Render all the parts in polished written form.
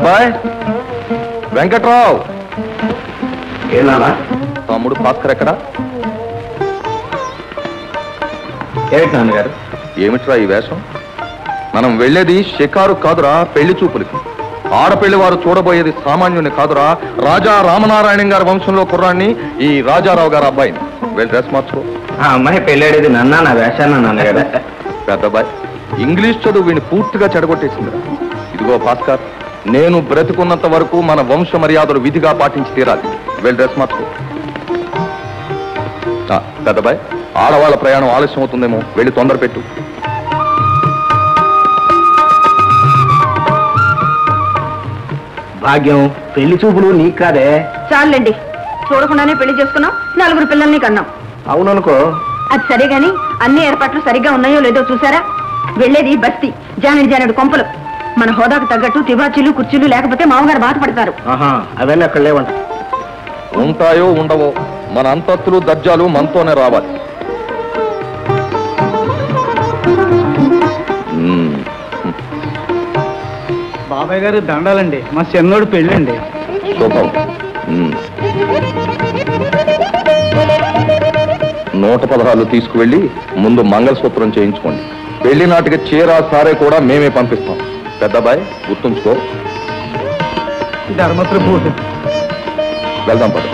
అబ్బాయ్ వెంకట్రావు. ఏనా తమ్ముడు భాస్కర్ ఎక్కడా? ఏమిటి నాన్నగారు? ఏమిట్రా ఈ వేషం? మనం వెళ్ళేది షికారు కాదురా, పెళ్లి చూపులకి. ఆడపెళ్లి వారు చూడబోయేది సామాన్యుని కాదురా, రాజా రామనారాయణ గారి వంశంలో కుర్రాన్ని, ఈ రాజారావు గారి అబ్బాయిని. వెళ్ళి డ్రెస్ మార్చుకో. ఆ అమ్మాయి పెళ్ళాడేది నన్నా నా వేషాన్న నాన్నగారు. పెద్దబ్బాయి ఇంగ్లీష్ చదువు వీడిని పూర్తిగా చెడగొట్టేసిందిరా. ఇదిగో భాస్కర్, నేను బ్రతికున్నంత వరకు మన వంశ మర్యాదలు విధిగా పాటించి తీరాలి. వెళ్ళి డ్రెస్ మార్చుకో. పెద్దబ్బాయి ఆడవాళ్ళ ప్రయాణం ఆలస్యం అవుతుందేమో, వెళ్ళి తొందర పెట్టు. భాగ్యం, పెళ్లి చూపులు నీకు కాదే. చాలండి, చూడకుండానే పెళ్లి చేసుకున్నాం, 4 పిల్లల్ని కన్నాం. అవుననుకో. అది సరే గాని అన్ని ఏర్పాట్లు సరిగ్గా ఉన్నాయో లేదో చూసారా? వెళ్లేది బస్తీ, జానెడు కొంపలు. మన హోదాకు తగ్గట్టు తివాచీలు కుర్చీలు లేకపోతే మామగారు బాధపడతారు. అవన్నీ అక్కడ లేవంట. ఉంటాయో ఉండవో, మన అంతస్తులు దర్జాలు మనతోనే రావాలి. బాబాయ్ గారు దండాలండి, మా చిన్నోడు పెళ్ళండి. శుభం. 116 తీసుకువెళ్ళి ముందు మంగళసూత్రం చేయించుకోండి. పెళ్లి నాటికి చీర సారే కూడా మేమే పంపిస్తాం. పెద్దబాయ్ గుర్తుంచుకో. ధర్మప్రభు. వెళ్దాం పద.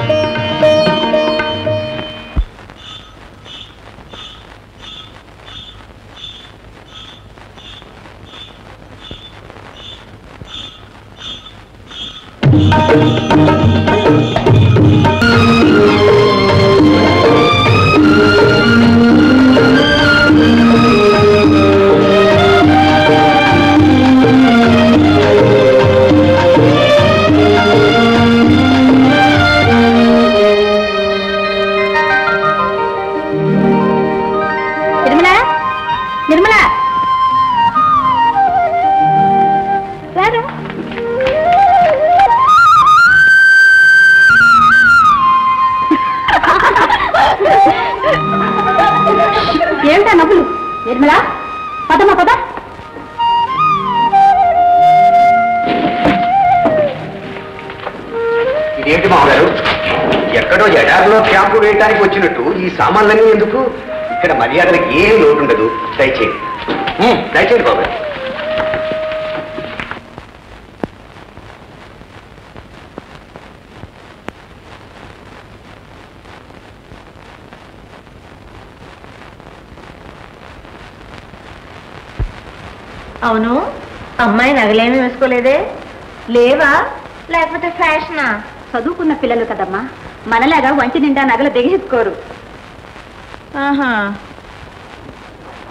ఏంటా నవ్వులు? నిర్మలా, పదమ్మా పద. ఇదేంటి మామగారు, ఎక్కడో ఎడారిలో క్యాంపు వేయడానికి వచ్చినట్టు ఈ సామాన్లన్నీ ఎందుకు? ఇక్కడ మర్యాదలకు ఏం లోటు ఉండదు. దయచేయండి, దయచేయండి బాబు. అవును, అమ్మాయి నగలేమీ వేసుకోలేదే? లేవా, లేకపోతే ఫ్యాషనా? చదువుకున్న పిల్లలు కదమ్మా, మనలాగా వంటి నిండా నగలు దిగెత్తుకోరు.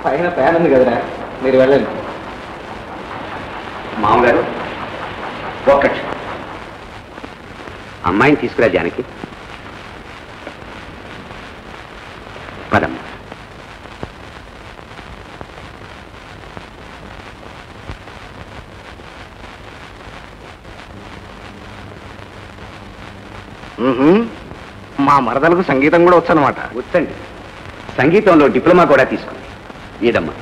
పైన ఫ్యాన్ ఉంది కదరా, మీరు వెళ్ళండి. మామగారు ఒక్కటి అమ్మాయిని తీసుకురా జానకి. పదమ్మ. మా మరదలకు సంగీతం కూడా వచ్చనమాట. వచ్చండి, సంగీతంలో డిప్లొమా కూడా తీసుకుంది. ఏదమ్మా?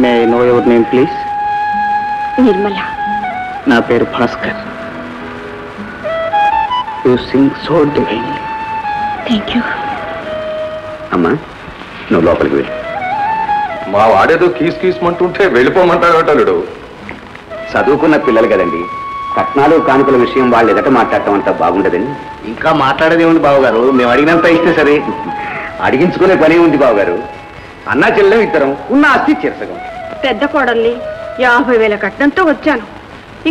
May I know your name please? Nirmala. నా పేరు Bhaskar. You sing so divinely. Thank you. అమ్మా, నువ్వు లోపలికి వెళ్ళి. మా వాడేదో కీసుమంటుంటే వెళ్ళిపోమంటాడు. చదువుకున్న పిల్లలు కదండి, కట్నాలు కానుకల విషయం వాళ్ళు ఎదట మాట్లాడటం అంతా బాగుండదండి. ఇంకా మాట్లాడేది ఉంది బావగారు, మేము అడిగినంత ఇస్తే సరే. అడిగించుకునే పని ఉంది బావగారు. అన్నా చెల్లెం ఇద్దరం, ఉన్న ఆస్తి చేర్చగం. పెద్ద కోడల్ని 50,000 కట్నంతో వచ్చాను.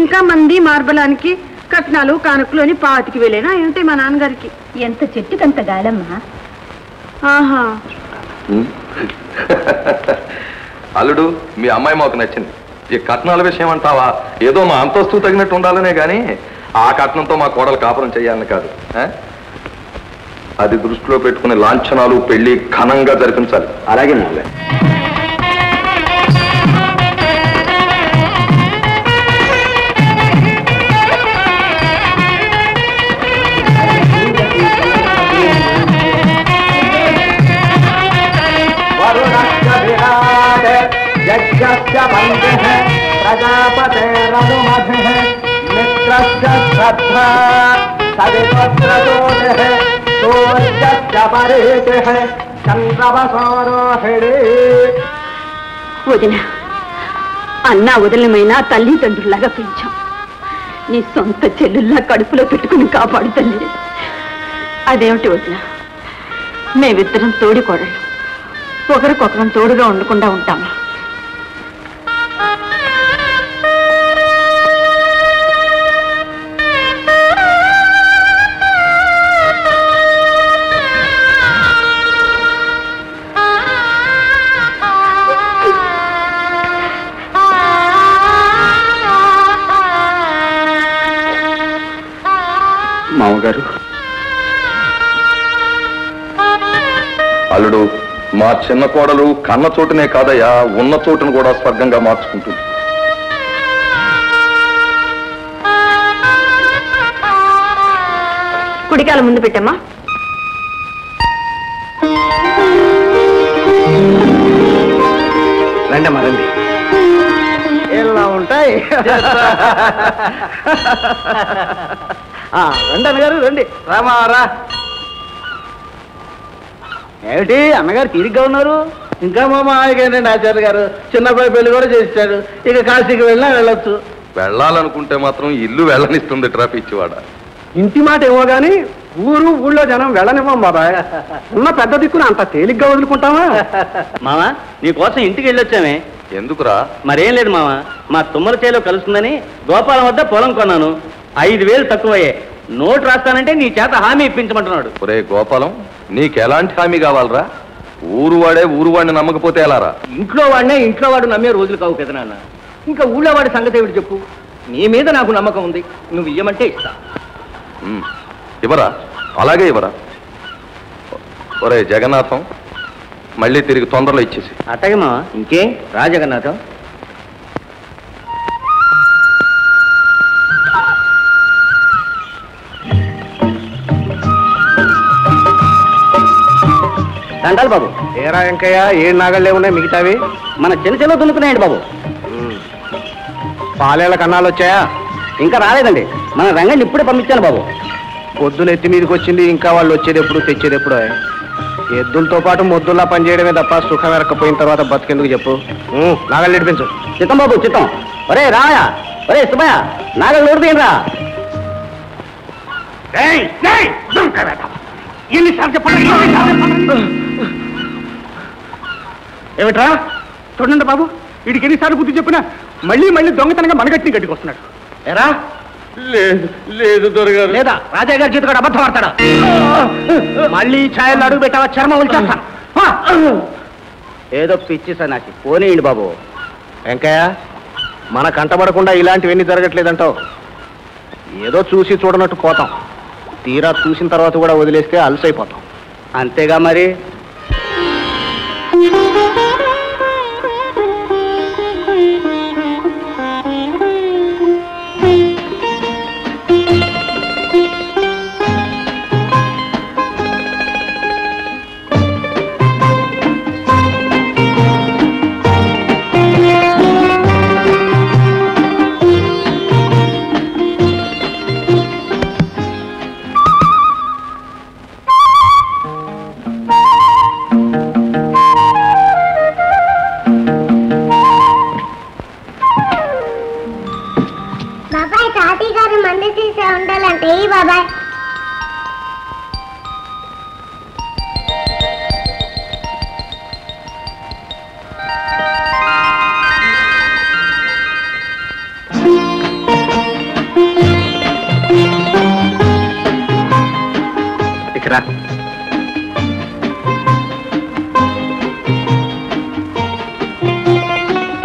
ఇంకా మంది మార్బలానికి కట్నాలు కానుకలు అని 25,000 ఏమిటి మా నాన్నగారికి? ఎంత చెట్టుకంత గాలమ్మా. ఆహా. అల్లుడు, మీ అమ్మాయి మాకు నచ్చింది. ఈ కట్నాల విషయం అంటావా, ఏదో మా అంతస్తు తగినట్టు ఉండాలనే గాని ఆ కట్నంతో మా కోడలు కాపురం చేయాలని కాదు. అది దృష్టిలో పెట్టుకునే లాంఛనాలు పెళ్లి ఘనంగా జరిపించాలి. అలాగే మామగారు. వదిన అన్నా వదిలమైనా తల్లిదండ్రులాగా పెంచాం. నీ సొంత చెల్లుల్లా కడుపులో పెట్టుకుని కాపాడు తల్లి. అదేమిటి వదిన, మేమిద్దరం తోడికోడళ్ళు, ఒకరికొకరం తోడుగా ఉండకుండా ఉంటామా? మామగారు, అల్లుడు, మా చిన్న కోడలు కన్న చోటునే కాదయ్యా, ఉన్న చోటును కూడా స్వర్గంగా మార్చుకుంటుంది. కుడికాల ముందు పెట్టమ్మా. రండమ్మా రండి. ఎలా ఉంటాయి? రండి అన్నగారు రండి. రామారా. ఏమిటి అన్నగారు తీరిగ్గా ఉన్నారు? ఇంకా మా మామయ్యకేనండి ఆచార్య గారు చిన్నబ్బాయి పెళ్లి కూడా చేశాడు. ఇక కాశీకి వెళ్ళినా వెళ్ళొచ్చు. వెళ్ళాలనుకుంటే మాత్రం ఇల్లు వెళ్ళనిస్తుంది పిచ్చివాడ. ఇంటి మాట ఏమో గాని ఊళ్ళో జనం వెళ్ళనివ్వం బాబాయ్. ఉన్న పెద్ద దిక్కున అంత తేలిగ్గా వదులుకుంటావా? మావా, నీకోసం ఇంటికి వెళ్ళొచ్చామే. ఎందుకురా? మరేం లేదు మావా, మా తుమ్మల చేలో కలుస్తుందని గోపాలం వద్ద పొలం కొన్నాను. 5,000 తక్కువయ్యే. నోటు రాస్తానంటే నీ చేత హామీ ఇప్పించమంటున్నాడు. ఒరే గోపాలం, నీకెలాంటి హామీ కావాలరా? ఊరువాడిని నమ్మకపోతే ఎలారా? ఇంట్లో వాడినే ఇంట్లో వాడు నమ్మే రోజులు కావు కదా నాన్న. ఇంకా ఊళ్ళో వాడి సంగతి ఏమిటి చెప్పు? నీ మీద నాకు నమ్మకం ఉంది. నువ్వు ఇయ్యమంటే ఇస్తా. ఇవ్వరా? అలాగే ఇవ్వరా? ఒరే జగన్నాథం, మళ్ళీ తిరిగి తొందరలో ఇచ్చేసి. అట్టగే మావా. ఇంకేం రా జగన్నాథం. దండాలి బాబు. ఏరా వెంకయ్య, ఏడు నాగళ్ళే ఉన్నాయి మిగతావి? మన చిన్న చెల్లో దున్నుకున్నాయండి బాబు. పాలేళ్ళ కన్నాలు వచ్చాయా? ఇంకా రాలేదండి. మన రంగండి ఇప్పుడే పంపించాను బాబు. పొద్దున ఎత్తి మీదకి వచ్చింది, ఇంకా వాళ్ళు వచ్చేది ఎప్పుడు తెచ్చేది ఎప్పుడు? ఎద్దులతో పాటు మొద్దుల్లా పనిచేయడమే తప్ప సుఖం ఎరకపోయిన తర్వాత బతికెందుకు చెప్పు. నాగళ్ళు నడిపించు. చిత్తం బాబు చిత్తం. ఒరే రాయ, ఒరే సుబ్బయ్య, నాగళ్ళు నోరు తీయండి రా. ఏమిట్రా? చూడండి బాబు, వీడికి ఎన్నిసార్లు బుద్ధి చెప్పినా మళ్ళీ దొంగతనంగా మనగట్టిని గట్టికి వస్తున్నాడు. ఎరా? లేదు దొరగారు. లేదా రాజా గారి చేతికి అబద్ధం ఆడతాడా? మళ్ళీ ఛాయల్లో అడుగు పెట్టావా చర్మం ఉంచేస్తాను. ఏదో పిచ్చి సన్నాసి పోనీయండి బాబు. వెంకయ్య, మన కంటపడకుండా ఇలాంటివన్నీ జరగట్లేదంటావు. ఏదో చూసి చూడనట్టు పోతాం, తీరా చూసిన తర్వాత కూడా వదిలేస్తే అలసైపోతాం. అంతేగా మరి.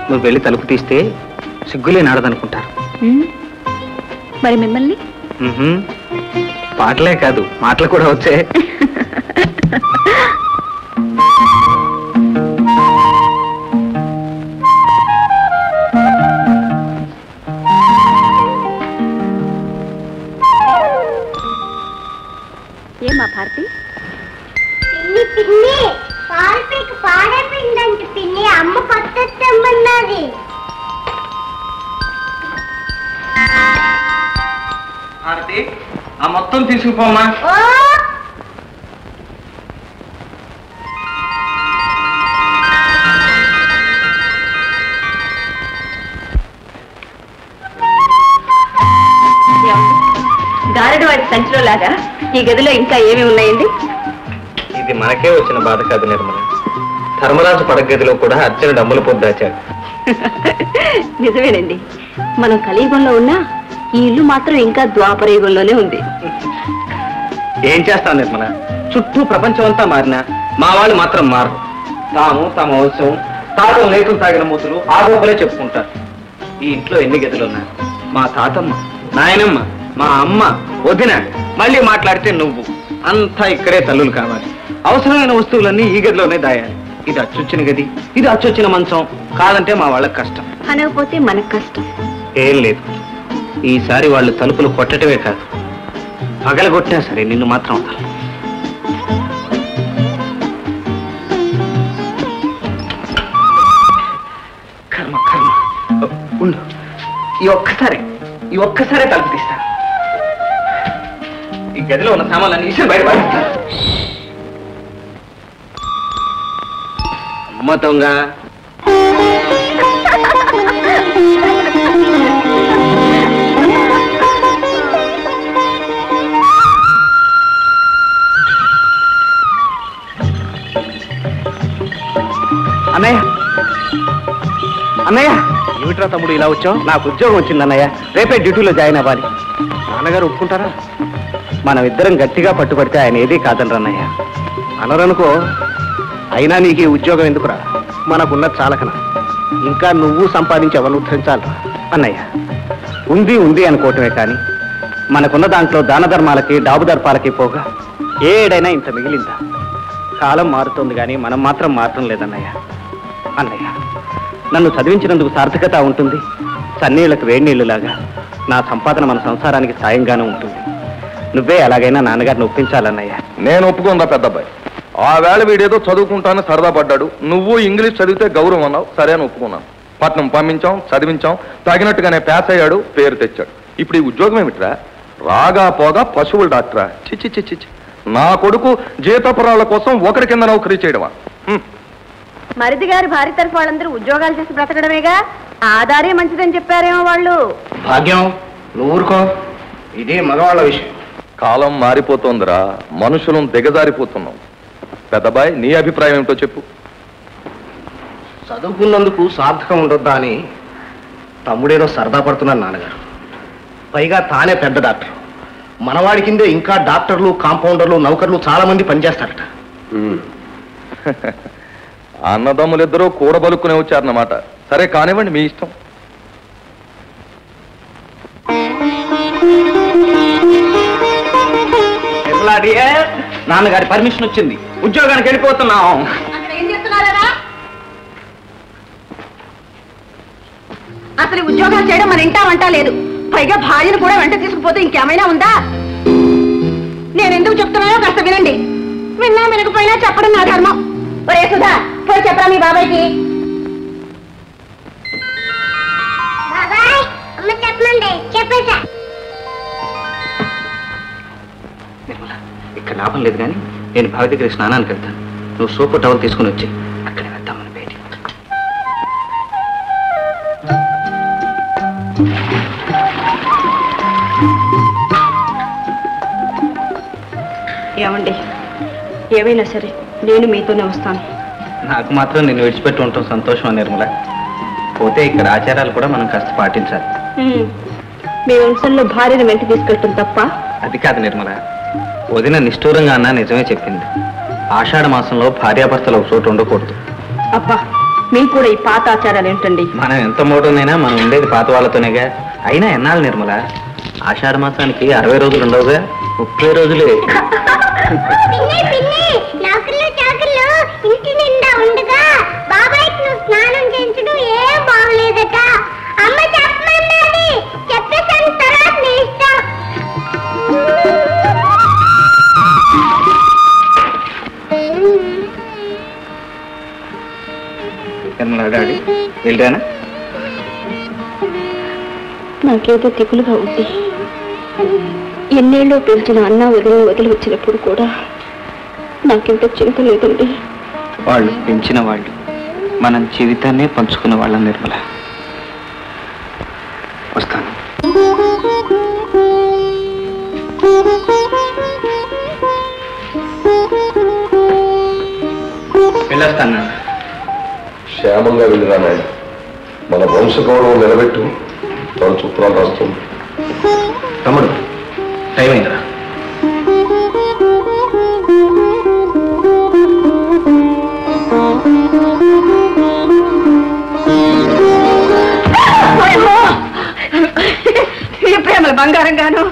నువ్వు వెళ్ళి తలుపు తీస్తే సిగ్గులే నాడదనుకుంటారు. మరి మిమ్మల్ని పాటలే కాదు మాటలు కూడా వచ్చే. ఏమా భారతి? పాడైపోయిందంటే పిన్ని అమ్మ కొత్త తెమ్మన్నది. హారతి ఆ మొత్తం తీసుకుపోమ్మా. గారెడు వాటి సంచిలో లాగా ఈ గదిలో ఇంకా ఏమి ఉన్నాయండి? ఇది మనకే వచ్చిన బాధ కాదు నిర్మల. ధర్మరాజు పడగదిలో కూడా అర్చన డమ్ములు పొద్దాచాడు. నిజమేనండి. మనం కలియుగంలో ఉన్నా ఈ ఇల్లు మాత్రం ఇంకా ద్వాపర యుగంలోనే ఉంది. ఏం చేస్తాం నిర్మల, చుట్టూ ప్రపంచం అంతా మారినా మా వాళ్ళు మాత్రం మారరు. తాము తమ వంశం తాతలు నేతులు తాగిన మూతులు ఆ గోపలే చెప్పుకుంటారు. ఈ ఇంట్లో ఎన్ని గదులున్నా మా తాతమ్మ, నాయనమ్మ, మా అమ్మ, వదిన, మళ్ళీ మాట్లాడితే నువ్వు, అంతా ఇక్కడే తల్లులు కావాలి. అవసరమైన వస్తువులన్నీ ఈ గదిలోనే దాయాలి. ఇది అచ్చొచ్చిన గది, ఇది అచ్చొచ్చిన మంచం కాదంటే మా వాళ్ళకి కష్టం. అనకపోతే మనకు కష్టం. ఏం లేదు, ఈసారి వాళ్ళు తలుపులు కొట్టటమే కాదు పగలగొట్టినా సరే నిన్ను మాత్రం వదలను. కర్మ కర్మ. ఉండు, ఈ ఒక్కసారే తలుపు తీస్తా. ఈ గదిలో ఉన్న సామాన్లన్నీ ఇసి బయట పడేస్తా. అమ్మ దొంగ. అన్నయ్య అన్నయ్య, ఏమిట్రా తమ్ముడు ఇలా వచ్చావు? నాకు ఉద్యోగం వచ్చింది అన్నయ్య, రేపే డ్యూటీలో జాయిన్ అవ్వాలి. నాన్నగారు ఒప్పుకుంటారా? మనం ఇద్దరం గట్టిగా పట్టుబడితే ఆయన ఏదీ కాదనరు అన్నయ్య. అనరనుకో, అయినా నీకు ఈ ఉద్యోగం ఎందుకురా? మనకున్న చాలకన ఇంకా నువ్వు సంపాదించి ఎవరు ఉద్ధరించాలరా? అన్నయ్య, ఉంది అనుకోవటమే కానీ మనకున్న దాంట్లో దాన ధర్మాలకి డాబు దర్పాలకి పోగా ఏడైనా ఇంత మిగిలిందా? కాలం మారుతోంది కానీ మనం మాత్రం మారటం లేదన్నయ్య. అన్నయ్య, నన్ను చదివించినందుకు సార్థకత ఉంటుంది. చన్నీళ్లకు వేడినీళ్లులాగా నా సంపాదన మన సంసారానికి సాయంగానే ఉంటుంది. నువ్వే ఎలాగైనా నాన్నగారిని ఒప్పించాలన్నయ్య. నేను ఒప్పుకుందా పెద్దబ్బాయి. ఆ వేళ వీడేదో చదువుకుంటానని సరదా పడ్డాడు. నువ్వు ఇంగ్లీష్ చదివితే గౌరవం అన్నావు, సరే అని ఒప్పుకున్నాను. పట్నం పంపించాం, చదివించాం, తగినట్టుగానే పాస్ అయ్యాడు, పేరు తెచ్చాడు. ఇప్పుడు ఈ ఉద్యోగం ఏమిట్రా? రాగా పోగా పశువుల డాక్టరా? చిచ్చి చిచ్చి చి. నా కొడుకు జీతపురాల కోసం ఒకరి కింద నౌకరీ చేయడమా? మరిది గారి భార్య తరఫు వాళ్ళందరూ ఉద్యోగాలు చేసి బ్రతకడమేగా, ఆధారే మంచిదని చెప్పారేమో వాళ్ళు. భాగ్యం, నువ్వు ఊరుకో, ఇదే మగవాళ్ళ విషయం. కాలం మారిపోతోందిరా, మనుషులను దిగజారిపోతున్నాం. పెద్దబాయ్, నీ అభిప్రాయం ఏమిటో చెప్పు. చదువుకున్నందుకు సార్థకం ఉండొద్దా అని తమ్ముడేదో సరదా పడుతున్నాను నాన్నగారు. పైగా తానే పెద్ద డాక్టర్. మనవాడి కిందే ఇంకా డాక్టర్లు, కాంపౌండర్లు, నౌకర్లు చాలా మంది పనిచేస్తారట. అన్నదమ్ములిద్దరూ కూడబలుక్కునే వచ్చారన్నమాట. సరే కానివ్వండి, మీ ఇష్టం. నాన్నగారి పర్మిషన్ వచ్చింది, ఉద్యోగానికి వెళ్ళిపోతున్నాం. అసలు ఉద్యోగాలు చేయడం మన ఇంటా వంట లేదు. పైగా భార్యను కూడా వెంట తీసుకుపోతే ఇంకేమైనా ఉందా? నేనెందుకు చెప్తున్నానో కాస్త వినండి. విన్నా వినకపోయినా చెప్పడం నా ధర్మం. ఒరే సుధా, పోయి చెప్పరా మీ బాబాయ్కి. బాబాయ్, అమ్మ చెప్పమండి, చెప్పేసా. ఇక్కడ లాభం లేదు కానీ నేను భావి దగ్గర స్నానానికి వెళ్తాను. నువ్వు సోపు టవల్ తీసుకుని వచ్చి అక్కడే వెళ్తామని బయట. ఏమండి, ఏమైనా సరే నేను మీతోనే వస్తాను. నాకు మాత్రం నేను విడిచిపెట్టి ఉంటాం సంతోషం నిర్మల. పోతే ఇక్కడ ఆచారాలు కూడా మనం కాస్త పాటించాలి. మీ వంశంలో భార్యను వెంట తీసుకెళ్ళటం తప్ప? అది కాదు నిర్మల, వదిన నిష్ఠూరంగా అన్నా నిజమే చెప్పింది. ఆషాఢ మాసంలో భార్యాభర్తలు ఒక చోటు ఉండకూడదు. అబ్బా, మీకు కూడా ఈ పాత ఆచారాలు ఏంటండి? మనం ఎంత మోటోనైనా మనం ఉండేది పాత వాళ్ళతోనేగా. అయినా ఎన్నాళ్ళు నిర్మల, ఆషాఢ మాసానికి 60 రోజులు ఉండవుగా, 30 రోజులే. ఇంటి నిండా ఉండగా బాబాయ్కి నువ్వు స్నానం చేయించడం ఏం బాగలేదట. అమ్మ చెప్పమన్నది, చెప్పేసాను, తర్వాత నీ ఇష్టం. డాడీ వెళ్ళానా? నాకేదో దిగులుగా ఉంది. ఎన్నేళ్ళు పెంచిన అన్న వదిలి వచ్చినప్పుడు కూడా నాకింత చింత లేదండి. వాళ్ళు పెంచిన వాళ్ళు మనం జీవితాన్నే పంచుకున్న వాళ్ళ నిర్మల. వస్తాను. వెళ్ళొస్తాను. క్షేమంగా వెళ్ళిరా నాయన. మన వంశ గౌరవం నిలబెట్టు. తన చుట్టాలు రాస్తుంది. తమ్ముడు, టైం అయిందిరా. ఈ ప్రేమల బంగారం గాను.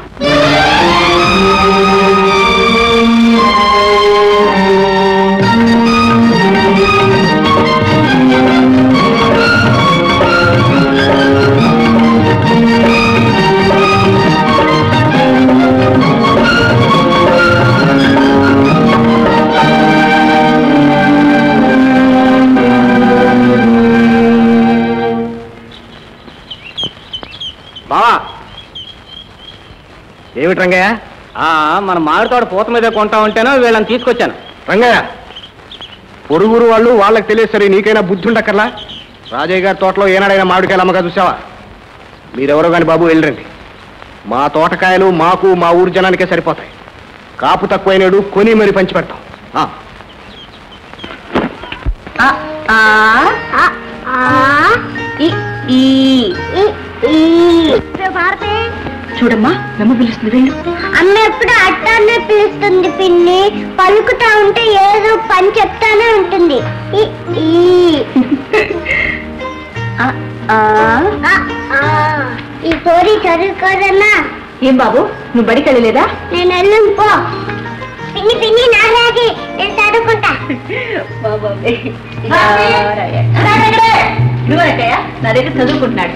బావా, ఏమిటి రంగయ్య? మన మామిడి తోట పూత మీద కొంటా ఉంటేనో వీళ్ళని తీసుకొచ్చాను. రంగయ్య, పొరుగురు వాళ్ళు వాళ్ళకి తెలియదు సరే, నీకైనా బుద్ధి ఉండక్కర్లా? రాజయ్య గారి తోటలో ఏనాడైనా మామిడికాయలు అమ్మగా చూసావా? మీరెవరో కానీ బాబు వెళ్ళరండి. మా తోటకాయలు మాకు మా ఊరు జనానికే సరిపోతాయి. కాపు తక్కువైనడు కొని మరి పంచి పెడతాం. చూడమ్మా, నమ్మ పిలుస్తుంది. వెళ్ళు. అమ్మ ఎప్పుడు అట్టానే పిలుస్తుంది పిన్ని. పలుకుతా ఉంటే ఏదో పని చెప్తానే ఉంటుంది. ఈ స్టోరీ చదువుకోదన్నా. ఏం బాబు, నువ్వు బడికి వెళ్ళలేదా? నేను వెళ్ళను పో. పిన్ని పిన్ని నాలాగే నేను చదువుకుంటా. నా దగ్గర చదువుకుంటున్నాడు.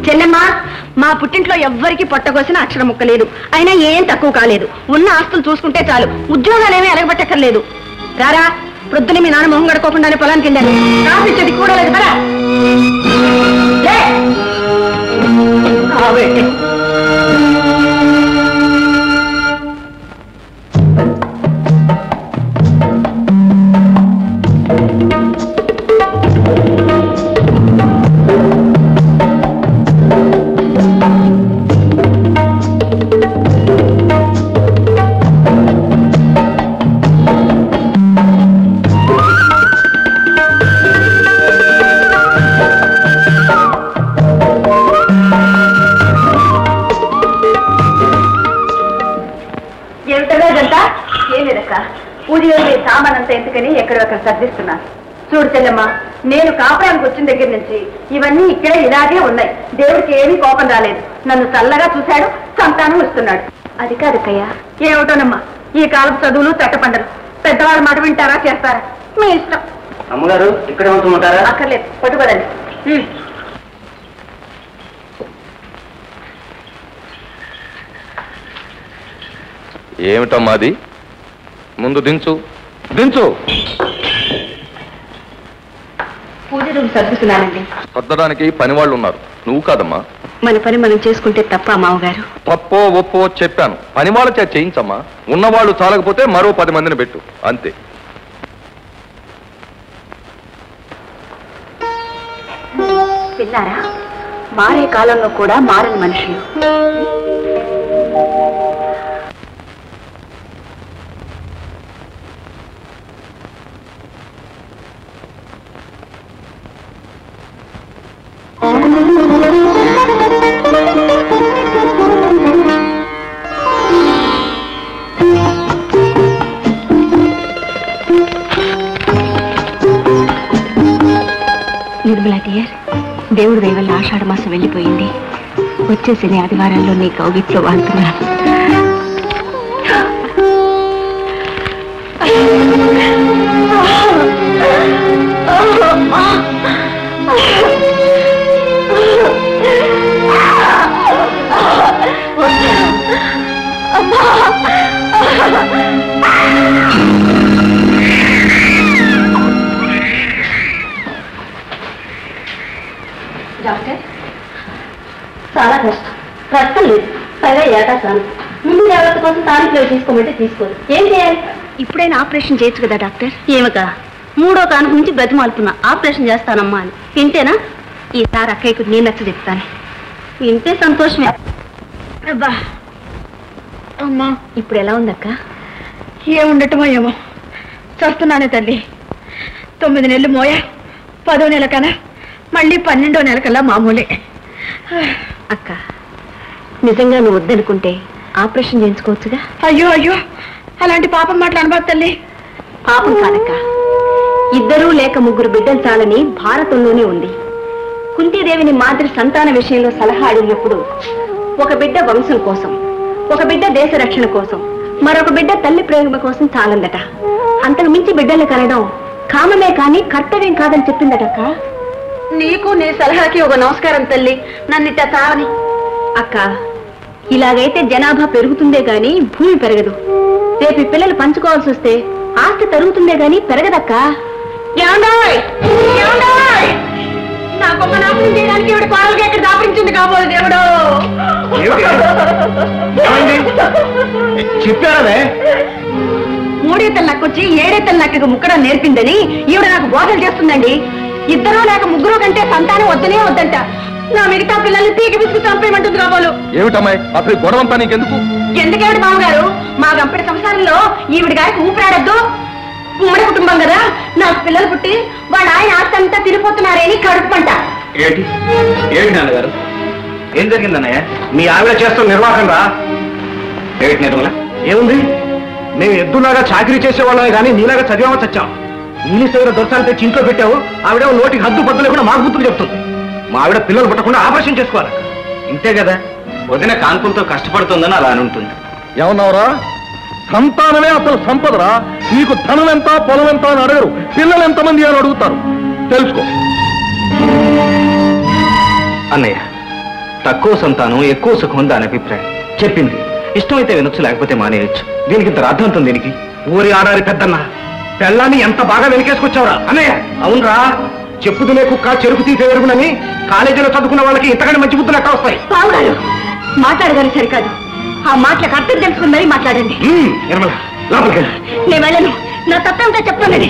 చెల్లెమ్మ, మా పుట్టింట్లో ఎవ్వరికి పొట్టకోసిన అక్షరం ముక్కలేదు. అయినా ఏం తక్కువ కాలేదు. ఉన్న ఆస్తులు చూసుకుంటే చాలు. ఉద్యోగాలేమీ అలగబట్టక్కర్లేదు. రారా, ప్రొద్దున మీ నాన్న మొహం గడుకోకుండానే పొలానికి వెళ్ళాను. కాఫీ కూడా లేదు కదా. పూజలో సామానంతా ఎందుకని ఎక్కడొక్కడ సర్దిస్తున్నాను. చూడు చెల్లెమ్మా, నేను కాపురానికి వచ్చిన దగ్గర నుంచి ఇవన్నీ ఇక్కడే ఇలాగే ఉన్నాయి. దేవుడికి ఏమీ కోపం రాలేదు. నన్ను చల్లగా చూశాడు, సంతానం ఇస్తున్నాడు. అది కాదుకయ్యా. ఏమిటోనమ్మా, ఈ కాలపు చదువులు చట్టపండలు. పెద్దవాళ్ళ మాట వింటారా, చేస్తారా? మీ ఇష్టం. అమ్మగారు ఇక్కడే ఉంటుంటారా? అక్కర్లేదు, పట్టుకోదండి. ఏమిటమ్మా అది? ముందు దించు దించు. పూజ రూమ్ సర్దుతున్నానండి. సర్దడానికి పని వాళ్ళు ఉన్నారు, నువ్వు కాదమ్మా. మన పని మనం చేసుకుంటే తప్ప మామగారు? తప్పో ఒప్పో చెప్పాను, పని వాళ్ళ చేత చేయించమ్మా. ఉన్నవాళ్ళు చాలకపోతే మరో 10 మందిని పెట్టు, అంతే. విన్నారా, మారే కాలంలో కూడా మారని మనుషులు. నిర్మలా డియర్, దేవుడు దయ వల్ల ఆషాఢ మాసం వెళ్ళిపోయింది. వచ్చే శని ఆదివారాల్లో నీ కౌగిట్లో వాడుతున్నాను. డాక్టర్, చాలా కష్టం. రక్తం లేదు. ఏటాసాను ముందు జాగ్రత్త కోసం తారీఖులో తీసుకోమంటే తీసుకోదు. ఏం చేయాలి? ఇప్పుడైనా ఆపరేషన్ చేయొచ్చు కదా డాక్టర్? ఏమక 3వ కానుక నుంచి బ్రతిమాలుతున్నా ఆపరేషన్ చేస్తానమ్మా అని. వింటేనా? ఈసారి అక్కయ్యకు నేను నచ్చ చెప్తాను. వింటే సంతోషమే. అబ్బా అమ్మా, ఇప్పుడు ఎలా ఉందక్క? ఏముండటమో ఏమో, చేస్తున్నానే తల్లి. 9 నెలలు మోయా, 10వ నెల కన్నా మళ్ళీ 12వ నెల కల్లా మామూలే. అక్క, నిజంగా నువ్వు వద్దనుకుంటే ఆపరేషన్ చేయించుకోవచ్చుగా? అయ్యో అయ్యో, అలాంటి పాపం మాటలు అనబాకు తల్లి. పాపం కాదక్క, 2 లేక 3 బిడ్డలు చాలని భారతంలోనే ఉంది. కుంతీదేవిని మాదిరి సంతాన విషయంలో సలహా అడిగినప్పుడు ఒక బిడ్డ వంశం కోసం, ఒక బిడ్డ దేశ రక్షణ కోసం, మరొక బిడ్డ తల్లి ప్రేమ కోసం చాలందట. అంతకు మించి బిడ్డలు కనడం కామమే కానీ కర్తవ్యం కాదని చెప్పిందటక్క. నీకు నీ సలహాకి ఒక నమస్కారం తల్లి, నన్నిట్ట తావని. అక్క, ఇలాగైతే జనాభా పెరుగుతుందే గాని భూమి పెరగదు. రేపు పిల్లలు పంచుకోవాల్సి వస్తే ఆస్తి తరుగుతుందే గాని పెరగదక్క. నాకొక నాశనం చేయడానికి ఇవిడ పాలకి ఎక్కడ దాపించింది కాబోదు దేవుడు. చెప్పారే 3 ఈతలు నక్కొచ్చి 7 ఈతలు నక్కకు ముక్కడం నేర్పిందని ఈవిడ నాకు బోధలు చేస్తుందండి. 2 లేక 3 కంటే సంతానం వద్దనే వద్దంట. నా మిగతా పిల్లల్ని తీగి విసుగు చంపేయమంటుంది కాబోలు. ఏమిటమ్మాయి అసలు గొడవంతా నీకెందుకు? ఎందుకేమిటి బావగారు, మా గంపెడి సంసారంలో ఈవిడ గారికి ఊపిరాడద్దు. ఉమ్మడి కుటుంబం కదా, నాకు పిల్లలు పుట్టి వాళ్ళ ఆయన ఆస్తి అంతా తిరిగిపోతున్నారని కడుపుమంట. ఏంటి ఏంటి నాన్నగారు, ఏం జరిగిందన్నయ్య? మీ ఆవిడ చేస్తున్న నిర్వాహం రా. ఏమిటి నిర్మల? ఏముంది, మేము ఎద్దులాగా చాకరీ చేసేవాళ్ళమే కానీ నీలాగా చదివామో చచ్చాం. ఇంగ్లీష్ దగ్గర దొరసాలు తెచ్చి ఇంట్లో పెట్టావు. ఆవిడేమో నోటికి హద్దు పద్దు లేకుండా మాకు బుద్ధులు చెప్తుంది. మా ఆవిడ పిల్లలు పుట్టకుండా ఆపరేషన్ చేసుకోవాలి. ఇంతే కదా, వదిన కాన్పులతో కష్టపడుతుందని అలా అని ఉంటుంది. ఏమన్నావురా? సంతానమే అసలు సంపదరా. నీకు ధనం ఎంత పొలం ఎంత అని అడగరు, పిల్లలు ఎంతమంది అని అడుగుతారు. తెలుసుకో. అన్నయ్య, తక్కువ సంతానం ఎక్కువ సుఖం దాని అభిప్రాయం చెప్పింది. ఇష్టమైతే వినొచ్చు, లేకపోతే మానేయచ్చు. దీనికి ఇంత రాద్ధాంతం దీనికి? ఊరి ఆడారి పెద్దన్న పెళ్ళాన్ని ఎంత బాగా వెనకేసుకొచ్చావురా అన్నయ్య. అవునరా, చెప్పు తినే కుక్క చెరుకు తీసే ఎరుగునని కాలేజీలో చదువుకున్న వాళ్ళకి ఇంతకంటే మంచి బుద్ధులు ఎట్లా వస్తాయి? బావగారు మాట్లాడగానే సరికాదు, ఆ మాటలకు అర్థం తెలుసుకుని మరీ మాట్లాడండి. నిర్మల లోపలికి. నేను వెళ్ళను, నా తప్పేమిటో చెప్తానండి.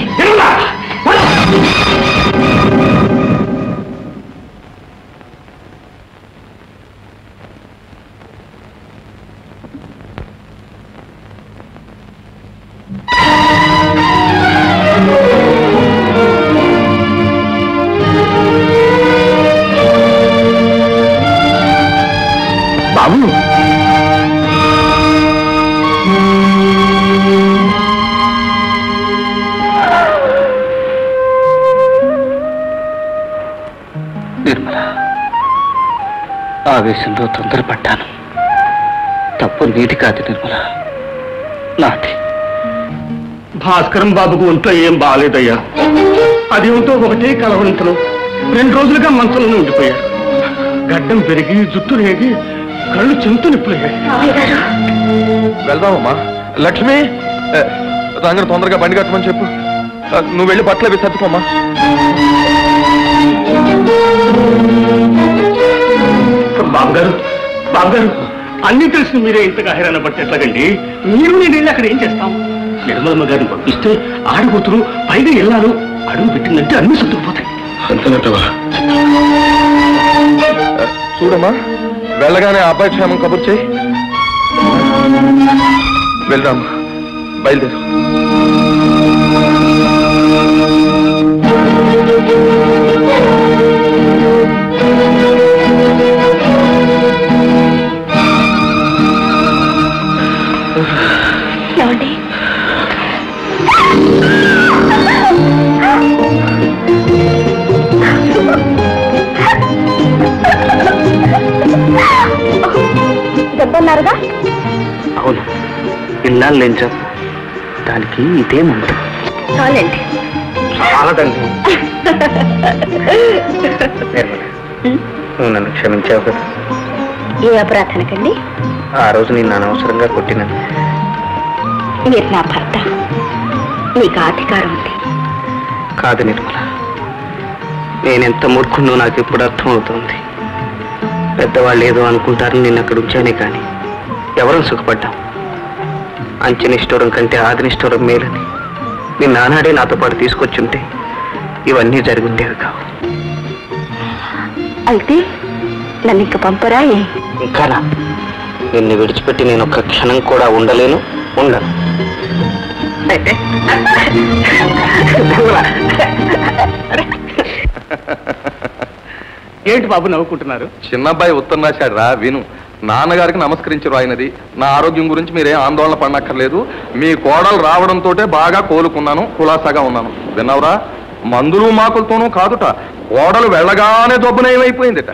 బాబు, నిర్మల, ఆవేశంలో తొందరపడ్డాను. తప్పు నీటి కాదు నిర్మల, నాది. భాస్కరం బాబుకు ఒంట్లో ఏం బాగాలేదయ్యా. అది ఉంటూ ఒకటే కలవరింతలు 2 రోజులుగా మంచంలోనే ఉండిపోయారు. గడ్డం పెరిగి జుట్టు రేగి కళ్ళు చెంతు నిప్పులయ్యాయి. వెళ్దామమ్మా. లక్ష్మి, రంగడు తొందరగా బండి కట్టమని చెప్పు. నువ్వు వెళ్ళి బట్టలు అవి సర్దుకోమ్మా. బాబుగారు, బాబుగారు, అన్ని తెలిసిన మీరే ఇంతగా హైరాణ పడితే ఎట్లాగండి? మీరు నేను వెళ్ళి అక్కడ ఏం చేస్తాం? నిర్మలమ్మ గారిని పంపిస్తే ఆడబోతురు పైగా వెళ్ళాను అడుగు పెట్టిందంటే అన్ని సర్దుకుపోతాయి. అంతేనటవా? చూడమ్మా, వెళ్ళగానే అబ్బాయి క్షేమం కబుర్ చేయి. వెళ్దామా, బయలుదేరు. ఏమండి, దెబ్బన్నారుగా? అవును, ఇన్నాళ్ళు ఏం చెప్పు, దానికి ఇదే ముందు. చాలండి. చాలదండి. నువ్వు నన్ను క్షమించావు కదా? ఏ అపరాధనకండి? ఆ రోజు నేను అనవసరంగా కొట్టినాను. మీరు నా భర్త, మీకు అధికారం ఉంది. కాదు నిర్మల, నేనెంత మూర్ఖున్నో నాకు ఇప్పుడు అర్థమవుతుంది. పెద్దవాళ్ళు ఏదో అనుకుంటారని నేను అక్కడ ఉంచానే కానీ ఎవరూ సుఖపడ్డాం. అంచెనిష్ఠూరం కంటే ఆదినిష్ఠూరం మేలని నీ నానాడే నాతో పాటు తీసుకొచ్చుంటే ఇవన్నీ జరుగుండేవి కావు. అయితే నన్ను ఇంక పంపరా? ఇంకా నిన్ను విడిచిపెట్టి నేను ఒక్క క్షణం కూడా ఉండలేను, ఉండను. ఏంటి బాబు నవ్వుకుంటున్నారు? చిన్నబ్బాయి ఉత్తరం రాశాడు రా, విను. నాన్నగారికి నమస్కరించరు ఆయనది. నా ఆరోగ్యం గురించి మీరేం ఆందోళన పడనక్కర్లేదు. మీ కోడలు రావడంతో బాగా కోలుకున్నాను, కులాసాగా ఉన్నాను. విన్నావురా? మందులు మాకులతోనూ కాదుట, కోడలు వెళ్ళగానే దొబ్బునయమైపోయిందిట.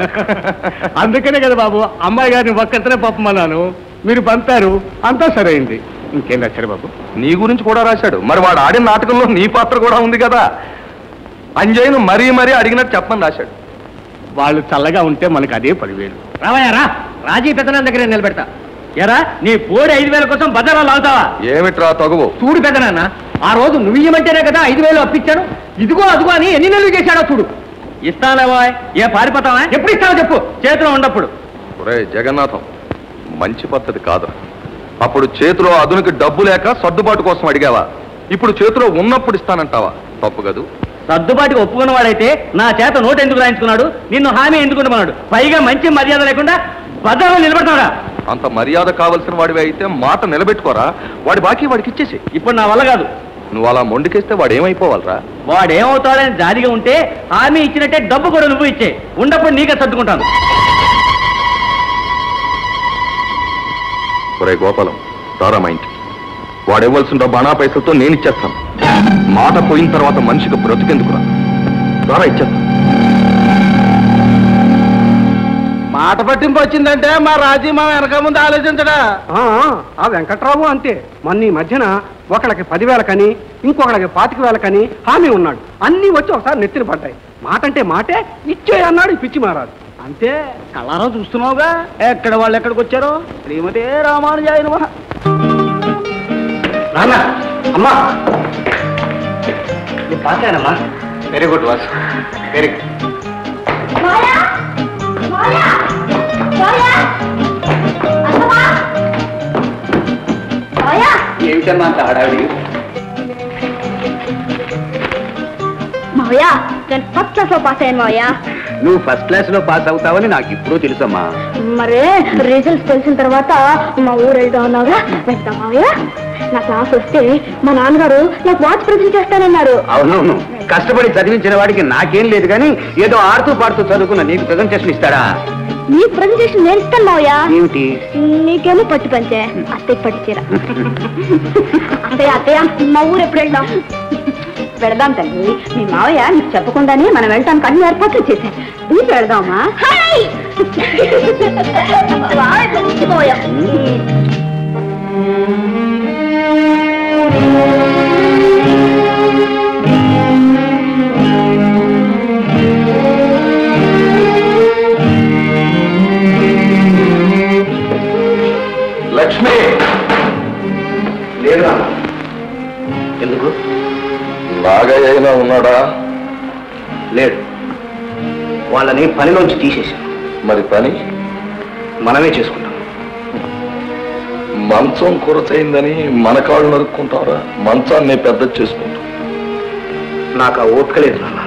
అందుకనే కదా బాబు అమ్మాయి గారిని ఒక్కతనే పంపమన్నాను. మీరు పంపారు, అంతా సరైంది. ఇంకేం రాశారు బాబు? నీ గురించి కూడా రాశాడు. మరి వాడు ఆడిన నాటకంలో నీ పాత్ర కూడా ఉంది కదా. అంజయ్యను మరీ మరీ అడిగినట్టు చెప్పమని రాశాడు. వాళ్ళు చల్లగా ఉంటే మనకు అదే 10,000. రావయ్యారా, రాజీ పెద్దనాన్న దగ్గర నిలబెడతా. ఎరా నీ పోడి 5,000 కోసం బజార్లో లాగుతావా? ఏమిట్రా తగువు? చూడు పెద్దనాన్న, ఆ రోజు నువ్వు ఇయ్యమంటేనే కదా 5,000 అప్పించాను. ఇదిగో అదిగో అని ఎన్ని నెలలు చేశాడో చూడు. ఇస్తానవా? ఏ పారిపోతావా? ఎప్పుడు ఇస్తావో చెప్పు, చేతిలో ఉన్నప్పుడు. ఒరే జగన్నాథం, మంచి పద్ధతి కాదు. అప్పుడు చేతిలో అదునికి డబ్బు లేక సర్దుబాటు కోసం అడిగావా? ఇప్పుడు చేతిలో ఉన్నప్పుడు ఇస్తానంటావా? తప్పు కదూ. సర్దుబాటుగా ఒప్పుకున్నవాడైతే నా చేత నోటు ఎందుకు రాయించుకున్నాడు? నిన్ను హామీ ఎందుకు ఉండమన్నాడు? పైగా మంచి మర్యాద లేకుండా బజార్లో నిలబెడతాడా? అంత మర్యాద కావలసిన వాడివి అయితే మాట నిలబెట్టుకోరా. వాడి బాకీ వాడికి ఇచ్చేసి. ఇప్పుడు నా వల్ల కాదు. నువ్వు అలా మొండికేస్తే వాడు ఏమైపోవాలరా? వాడేమవుతాడని జాలిగా ఉంటే హామీ ఇచ్చినట్టే డబ్బు కూడా నువ్వు ఇచ్చే. ఉండప్పుడు నీకే సర్దుకుంటాను. ఒరే గోపాలం, రారా మా ఇంటికి. వాడు ఇవ్వాల్సిన డబ్బు అనా పైసలతో నేను ఇచ్చేస్తాను. మాట పోయిన తర్వాత మనిషికి బ్రతికెందుకురా? రారా, ఇచ్చేస్తాను. మాట పట్టింపు వచ్చిందంటే మా రాజీ మా వెనక ముందు ఆలోచించడా? ఆ వెంకట్రావు అంతే. మొన్న ఈ మధ్యన ఒకళ్ళకి 10,000 కని, ఇంకొకళ్ళకి 25,000 కని హామీ ఉన్నాడు. అన్నీ వచ్చి ఒకసారి నెత్తిన పడ్డాయి. మాట అంటే మాటే, ఇచ్చే అన్నాడు ఈ పిచ్చి మారాదు. అంతే, కళ్ళారా చూస్తున్నావుగా ఎక్కడ వాళ్ళు ఎక్కడికి వచ్చారో. శ్రీమతే రామానుజాయ నమః. నాన్న, అమ్మా, పాసానమ్మా. Very good was, very good. ఏమిటమ్మా అంత హడావిడి? మావయ్య, నేను ఫస్ట్ క్లాస్ లో పాస్ అయ్యాను మావయ్య. నువ్వు ఫస్ట్ క్లాస్ లో పాస్ అవుతావని నాకు ఇప్పుడు తెలుసమ్మా. మరే రిజల్ట్స్ తెలిసిన తర్వాత మా ఊరు వెళ్తా ఉన్నాగా, వెళ్తాం మావయ్య. నా క్లాస్ వస్తే మా నాన్నగారు నాకు వాచ్ ప్రజెంట్ చేస్తానన్నారు. అవునవును, కష్టపడి చదివించిన వాడికి నాకేం లేదు కానీ ఏదో ఆడుతూ పాడుతూ చదువుకున్న నీకు ప్రజెంటేషన్ ఇస్తాడా? నీకు ప్రజెంటేషన్ నేను ఇస్తాను మావయ్య. ఏమిటి? నీకేమో పట్టు పంచే, అత్తయ్య పట్టు చీర. అత్తయ్య అత్తయ్య, మా ఊరు ఎప్పుడు వెళ్దాం? వెళదాం తల్లి. మీ మావయ్య నీకు చెప్పకుండానే మనం వెళ్తానికి అన్ని ఏర్పాట్లు చేశారు. నీకు వెళదామా? లక్ష్మి, లేదు. ఎందుకు? బాగా అయినా ఉన్నాడా? లేదు, వాళ్ళని పనిలోంచి తీసేశాను. మరి పని మనమే చేసుకుంటాం. మంచం కొరతయిందని మన కాళ్ళు నరుక్కుంటారా? మంచాన్ని పెద్ద చేసుకుంటాం. నాకు ఆ ఓపిక లేదు నాన్న.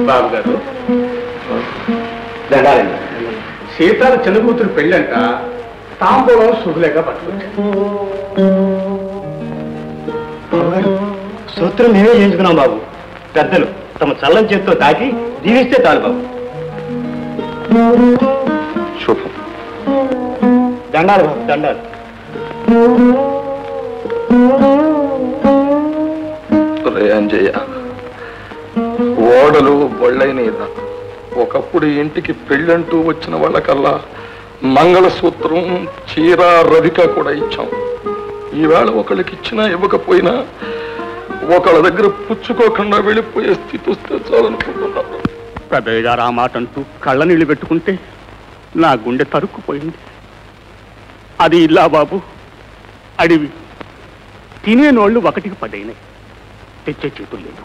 బాబు గారు, దండాలండి. సీతాల చిన్న కూతురు పెళ్ళంట, తాంబూలం శుభలేక పట్టుకొచ్చాను. సూత్రం మేమే చేయించుకున్నాం బాబు. పెద్దలు తమ చల్లని చేతితో తాకి దీవిస్తే చాలు బాబు. శుభం. దండాలు బాబు, దండాలు. అంజయ్య, ఓడలు బొళ్ళైన ఒకప్పుడు ఇంటికి పెళ్ళంటూ వచ్చిన వాళ్ళకల్లా మంగళసూత్రం, చీర, రవిక కూడా ఇచ్చాం. ఈవేళ ఒకళ్ళకి ఇచ్చినా ఇవ్వకపోయినా ఒకళ్ళ దగ్గర పుచ్చుకోకుండా వెళ్ళిపోయే స్థితి వస్తే చాలనుకుంటున్నారు. పెద్దయ్య గారు ఆ మాట అంటూ కళ్ళ నీళ్లు పెట్టుకుంటే నా గుండె తరుక్కుపోయింది. అది ఇల్లా బాబు, అడివి. తినే నోళ్లు ఒకటికి పడైనాయి. తెచ్చే చేతులు లేదు.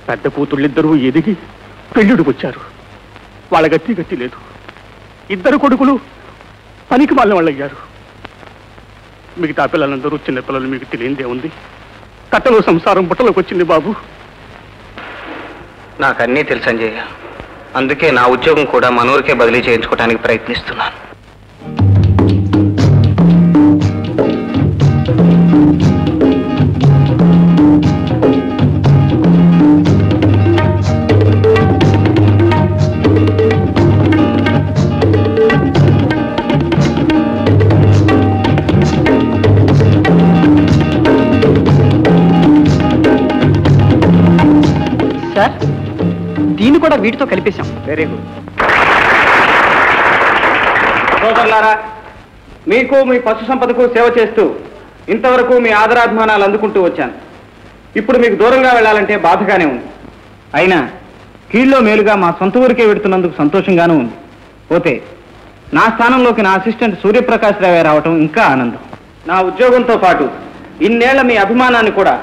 పెద్ద కూతుళ్ళిద్దరూ ఎదిగి పెళ్ళిడికి వచ్చారు. వాళ్ళ గట్టి లేదు. ఇద్దరు కొడుకులు పనికి వాళ్ళ అయ్యారు. మిగతా పిల్లలందరూ చిన్నపిల్లలు. మీకు తెలియదే ఉంది. కట్టలో సంసారం బుట్టలోకి వచ్చింది బాబు. నాకన్నీ తెలుసు అంజయ్య. అందుకే నా ఉద్యోగం కూడా మనూరికే బదిలీ చేయించుకోవడానికి ప్రయత్నిస్తున్నాను. సార్, దీన్ని కూడా వీటితో కలిపేశాం. Very good. సోదరులారా, మీకు మీ పశు సంపదకు సేవ చేస్తూ ఇంతవరకు మీ ఆదరాభిమానాలు అందుకుంటూ వచ్చాను. ఇప్పుడు మీకు దూరంగా వెళ్ళాలంటే బాధగానే ఉంది. అయినా కీళ్ళలో మేలుగా మా సొంత ఊరికే వెడుతున్నందుకు సంతోషంగానూ ఉంది. పోతే నా స్థానంలోకి నా అసిస్టెంట్ సూర్యప్రకాశ్ రావే రావటం ఇంకా ఆనందం. నా ఉద్యోగంతో పాటు ఇన్నేళ్ల మీ అభిమానాన్ని కూడా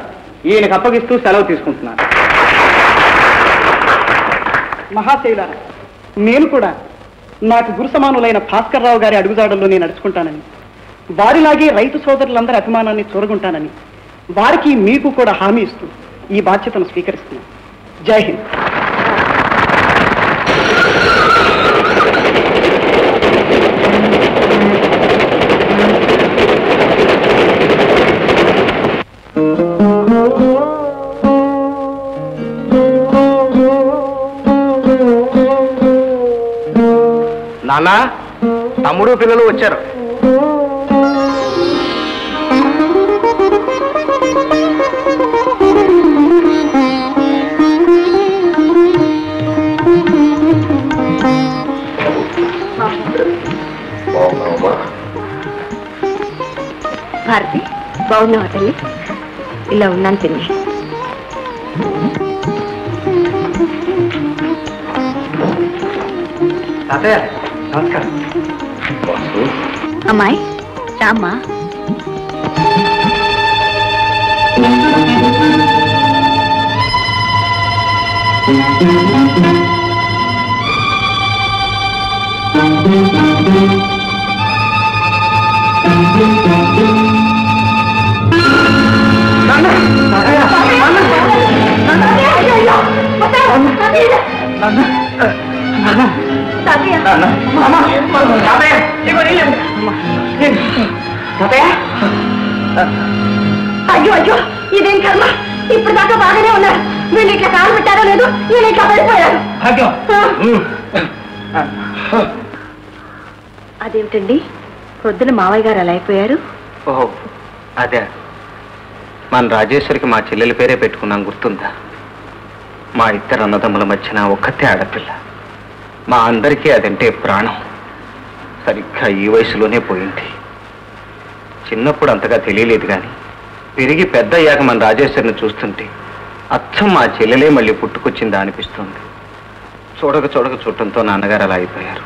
ఈయనకు అప్పగిస్తూ సెలవు తీసుకుంటున్నాను. మహాశైలారా, నేను కూడా నాకు గురు సమానులైన భాస్కర్ రావు గారి అడుగుజాడల్లో నేను నడుచుకుంటానని, వారిలాగే రైతు సోదరులందరి అభిమానాన్ని చూరగుంటానని వారికి మీకు కూడా హామీ ఇస్తూ ఈ బాధ్యతను స్వీకరిస్తున్నాను. జై హింద్. నాన్న, తమ్ముడు పిల్లలు వచ్చారు. భారతి, బాగున్నావా తల్లి? ఇలా ఉన్నాను తిని. తాతయ్య నమస్కారం. అమ్మాయి రామ్మా. అయ్యో అయ్యో, ఇదేం కర్మ! ఇప్పుడు దాకా బాగానే ఉన్నారు. వీళ్ళు ఇట్లా కాలు పెట్టారో లేదు, వీళ్ళు ఇట్లా పడిపోయారు. అదేమిటండి, పొద్దున మావయ్య గారు అలా అయిపోయారు? ఓహో అదే, మన రాజేశ్వరికి మా చెల్లెల పేరే పెట్టుకున్నాం, గుర్తుందా? మా ఇద్దరు అన్నదమ్ముల మధ్యన ఒక్కతే ఆడపిల్ల. మా అందరికీ అదంటే ప్రాణం. సరిగ్గా ఈ వయసులోనే పోయింది. చిన్నప్పుడు అంతగా తెలియలేదు, కానీ పెరిగి పెద్ద అయ్యాక మన రాజేశ్వరిని చూస్తుంటే అచ్చం మా చెల్లెలే మళ్ళీ పుట్టుకొచ్చిందా అనిపిస్తుంది. చూడక చూడటంతో నాన్నగారు అలా అయిపోయారు.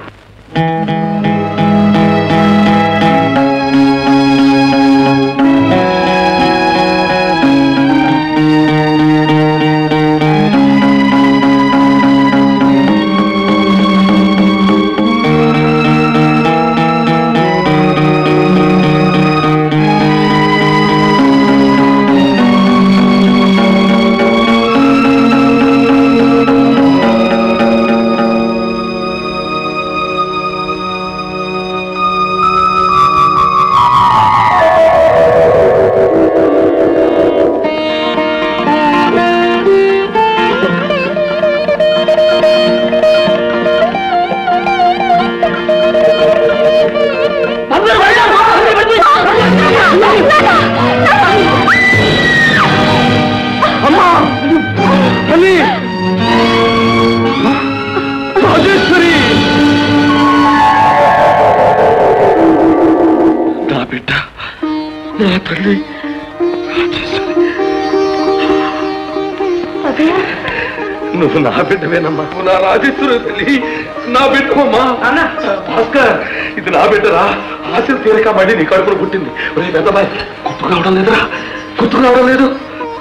నువ్వు నా బిడ్డవేనమ్మా, నువ్వు నా రాజేశ్వరి తల్లి, నా బిడ్డమ్మా. భాస్కర్, ఇది నా బిడ్డరా. ఆశలు తీరక మళ్ళీ నీ కడుపులో పుట్టింది. పెద్దబాయ్ గుర్తు కావడం లేదురా. గుర్తు రావడం లేదు.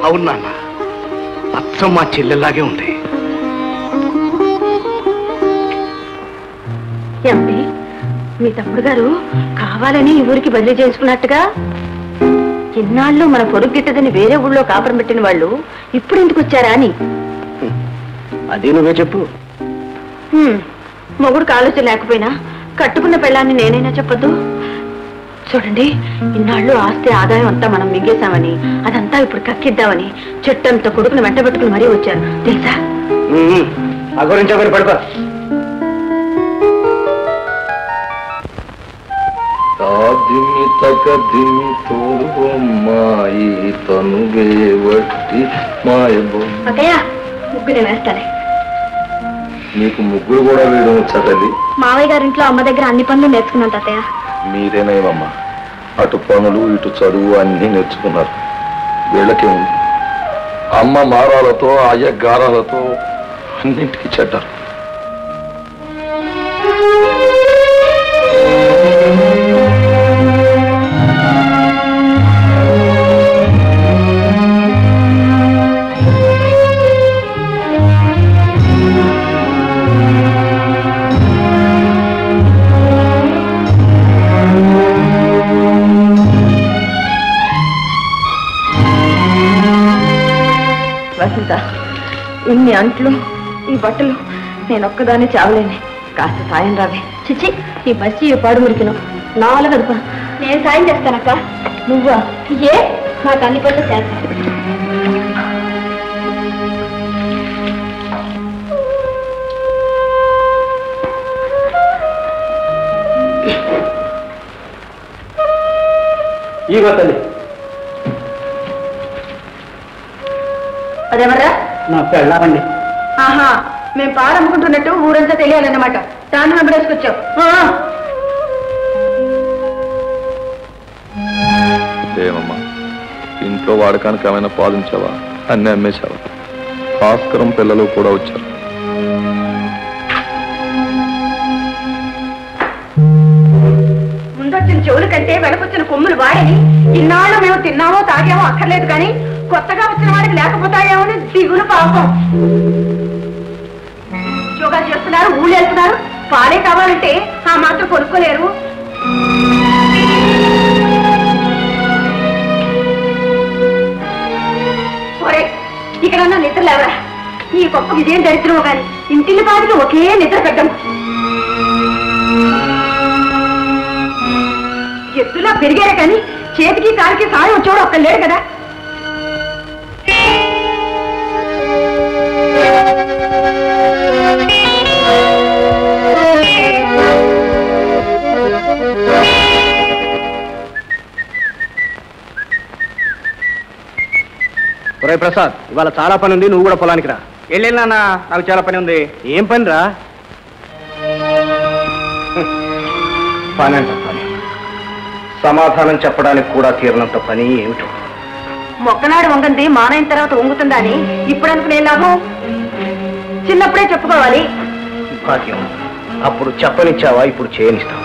అవును నాన్న, అచ్చం మా చెల్లెల్లాగే ఉంది. ఏమండి, మీ తమ్ముడు గారు కావాలని ఈ ఊరికి బదిలీ చేసుకున్నట్టుగా? ఇన్నాళ్ళు మన పొరుగు గిట్టదని వేరే ఊళ్ళో కాపురం పెట్టిన వాళ్ళు ఇప్పుడు ఎందుకు వచ్చారా అని. అదే నువ్వే చెప్పు. మొగుడికి ఆలోచన లేకపోయినా కట్టుకున్న పెళ్ళాన్ని నేనైనా చెప్పొద్దు. చూడండి, ఇన్నాళ్ళు ఆస్తి ఆదాయం అంతా మనం మింగేశామని, అదంతా ఇప్పుడు కక్కిద్దామని చెట్టంత కొడుకుని వెంట పెట్టుకుని మరీ వచ్చారు తెలుసా? ఆ గురించి ఒకరు పడుకో. అక్కయ్య, ముగ్గునే వేస్తానే. నీకు ముగ్గురు కూడా వేయడం వచ్చా తల్లి? మావయ్య గారింట్లో అమ్మ దగ్గర అన్ని పనులు నేర్చుకున్నాను తాతయ్య. మీరేనేమమ్మా, అటు పనులు ఇటు చదువు అన్నీ నేర్చుకున్నారు. వీళ్ళకే ఉంది. అమ్మ మారాలతో అయ్య గారాలతో అన్నింటికి చెడ్డారు. వసంత, ఇన్ని అంట్లు, ఈ బట్టలు నేనొక్కదాన్ని చావలేని. కాస్త సాయం రావే. చిచ్చి, ఈ బస్సు ఈ పాడు మురికిను నాలుగు అదుపా. నేను సాయం చేస్తానక్క. నువ్వా? ఏ, నాకు అన్ని పనులు చేస్తాను. ఈ తల్లి, అదేమరా? నా పెళ్ళామండి. ఆహా, మేము పాలమ్ముకుంటున్నట్టు ఊరంతా తెలియాలన్నమాట. దాన్ని వెంబడేసుకొచ్చావు. ఏమమ్మా, ఇంట్లో వాడకానికి ఏమైనా పాలించావా? అన్నీ అమ్మేశావా? భాస్కరం పిల్లలు కూడా వచ్చారు. ముందొచ్చిన చెవుల కంటే వెనకొచ్చిన కొమ్ములు వాడని ఇన్నాళ్ళు మేము తిన్నామో తాగామో అక్కర్లేదు, కానీ కొత్తగా వచ్చిన వాడికి లేకపోతాయేమో అని దిగులు పాపం. యోగా చేస్తున్నారు, ఊళ్ళు వెళ్తున్నారు, పాలే కావాలంటే ఆ మాత్రం కొనుక్కోలేరు. ఇక్కడన్నా నిద్ర లేవరా? ఈ గొప్ప విజయం దరిద్రమో గాని ఇంటిని పాటికి ఒకే నిద్ర పెట్టం. ఎత్తులా పెరిగారే కానీ చేతికి కాలికి సాయం వచ్చాడు ఒక్క లేడు కదా. ఒరే ప్రసాద్, ఇవాళ చాలా పని ఉంది, నువ్వు కూడా పొలానికి రా. వెళ్ళినా నాకు చాలా పని ఉంది. ఏం పని రా? పని అంట పని, సమాధానం చెప్పడానికి కూడా తీరినంత పని ఏమిటో. మొక్కనాడు వంగంది మానైన తర్వాత వంగుతుందా అని ఇప్పుడు అనుకునే లాభం? చిన్నప్పుడే చెప్పుకోవాలి. భాగ్యం, అప్పుడు చెప్పనిచ్చావా, ఇప్పుడు చేయనిస్తావా?